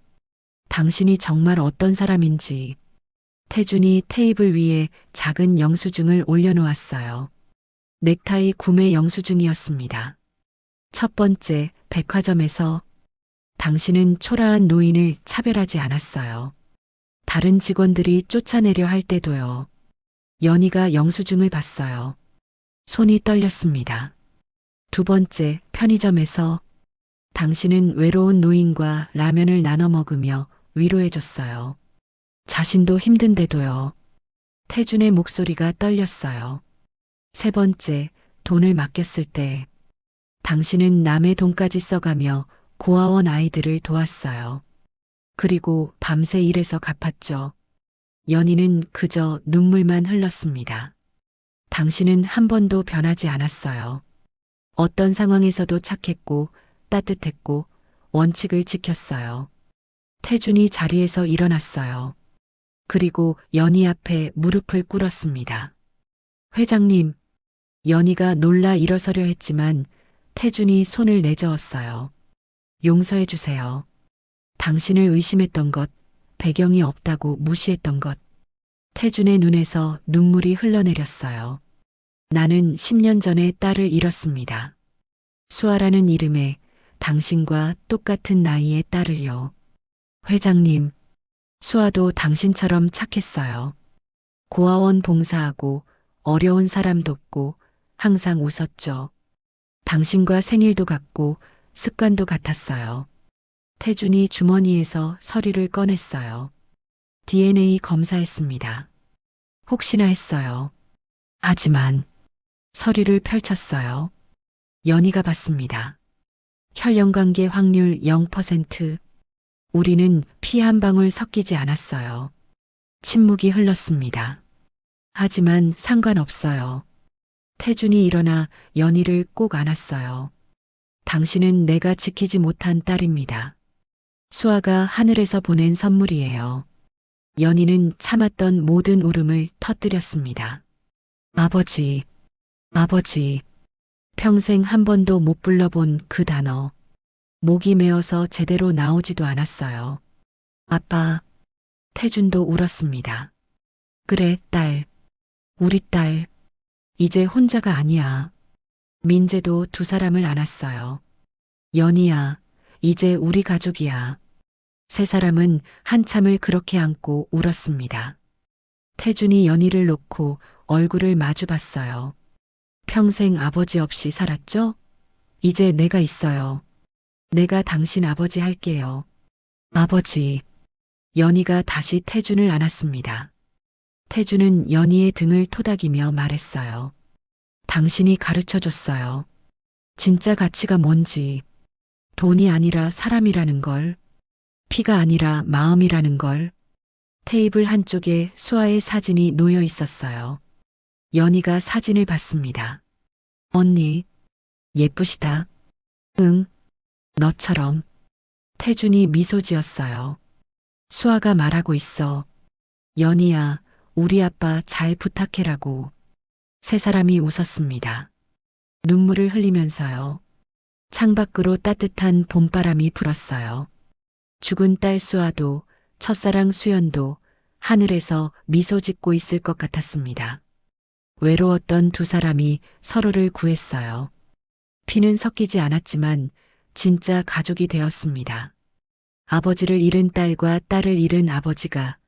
당신이 정말 어떤 사람인지. 태준이 테이블 위에 작은 영수증을 올려놓았어요. 넥타이 구매 영수증이었습니다. 첫 번째, 백화점에서. 당신은 초라한 노인을 차별하지 않았어요. 다른 직원들이 쫓아내려 할 때도요. 연희가 영수증을 봤어요. 손이 떨렸습니다. 두 번째, 편의점에서. 당신은 외로운 노인과 라면을 나눠 먹으며 위로해줬어요. 자신도 힘든데도요. 태준의 목소리가 떨렸어요. 세 번째, 돈을 맡겼을 때. 당신은 남의 돈까지 써가며 고아원 아이들을 도왔어요. 그리고 밤새 일해서 갚았죠. 연희는 그저 눈물만 흘렀습니다. 당신은 한 번도 변하지 않았어요. 어떤 상황에서도 착했고 따뜻했고 원칙을 지켰어요. 태준이 자리에서 일어났어요. 그리고 연희 앞에 무릎을 꿇었습니다. 회장님, 연희가 놀라 일어서려 했지만 태준이 손을 내저었어요. 용서해 주세요. 당신을 의심했던 것 배경이 없다고 무시했던 것. 태준의 눈에서 눈물이 흘러내렸어요. 나는 10년 전에 딸을 잃었습니다. 수아라는 이름에 당신과 똑같은 나이의 딸을요. 회장님, 수아도 당신처럼 착했어요. 고아원 봉사하고 어려운 사람 돕고 항상 웃었죠. 당신과 생일도 같고 습관도 같았어요. 태준이 주머니에서 서류를 꺼냈어요. DNA 검사했습니다. 혹시나 했어요. 하지만 서류를 펼쳤어요. 연희가 봤습니다. 혈연관계 확률 0%. 우리는 피 한 방울 섞이지 않았어요. 침묵이 흘렀습니다. 하지만 상관없어요. 태준이 일어나 연희를 꼭 안았어요. 당신은 내가 지키지 못한 딸입니다. 수아가 하늘에서 보낸 선물이에요. 연희는 참았던 모든 울음을 터뜨렸습니다. 아버지, 아버지. 평생 한 번도 못 불러본 그 단어. 목이 메어서 제대로 나오지도 않았어요. 아빠, 태준도 울었습니다. 그래, 딸. 우리 딸. 이제 혼자가 아니야. 민재도 두 사람을 안았어요. 연희야, 이제 우리 가족이야. 세 사람은 한참을 그렇게 안고 울었습니다. 태준이 연희를 놓고 얼굴을 마주 봤어요. 평생 아버지 없이 살았죠? 이제 내가 있어요. 내가 당신 아버지 할게요. 아버지. 연희가 다시 태준을 안았습니다. 태준은 연희의 등을 토닥이며 말했어요. 당신이 가르쳐 줬어요. 진짜 가치가 뭔지. 돈이 아니라 사람이라는 걸. 피가 아니라 마음이라는 걸. 테이블 한쪽에 수아의 사진이 놓여 있었어요. 연희가 사진을 봤습니다. 언니, 예쁘시다. 응, 너처럼. 태준이 미소 지었어요. 수아가 말하고 있어. 연희야, 우리 아빠 잘 부탁해라고. 세 사람이 웃었습니다. 눈물을 흘리면서요. 창밖으로 따뜻한 봄바람이 불었어요. 죽은 딸 수아도 첫사랑 수연도 하늘에서 미소 짓고 있을 것 같았습니다. 외로웠던 두 사람이 서로를 구했어요. 피는 섞이지 않았지만 진짜 가족이 되었습니다. 아버지를 잃은 딸과 딸을 잃은 아버지가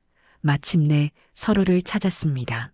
마침내 서로를 찾았습니다.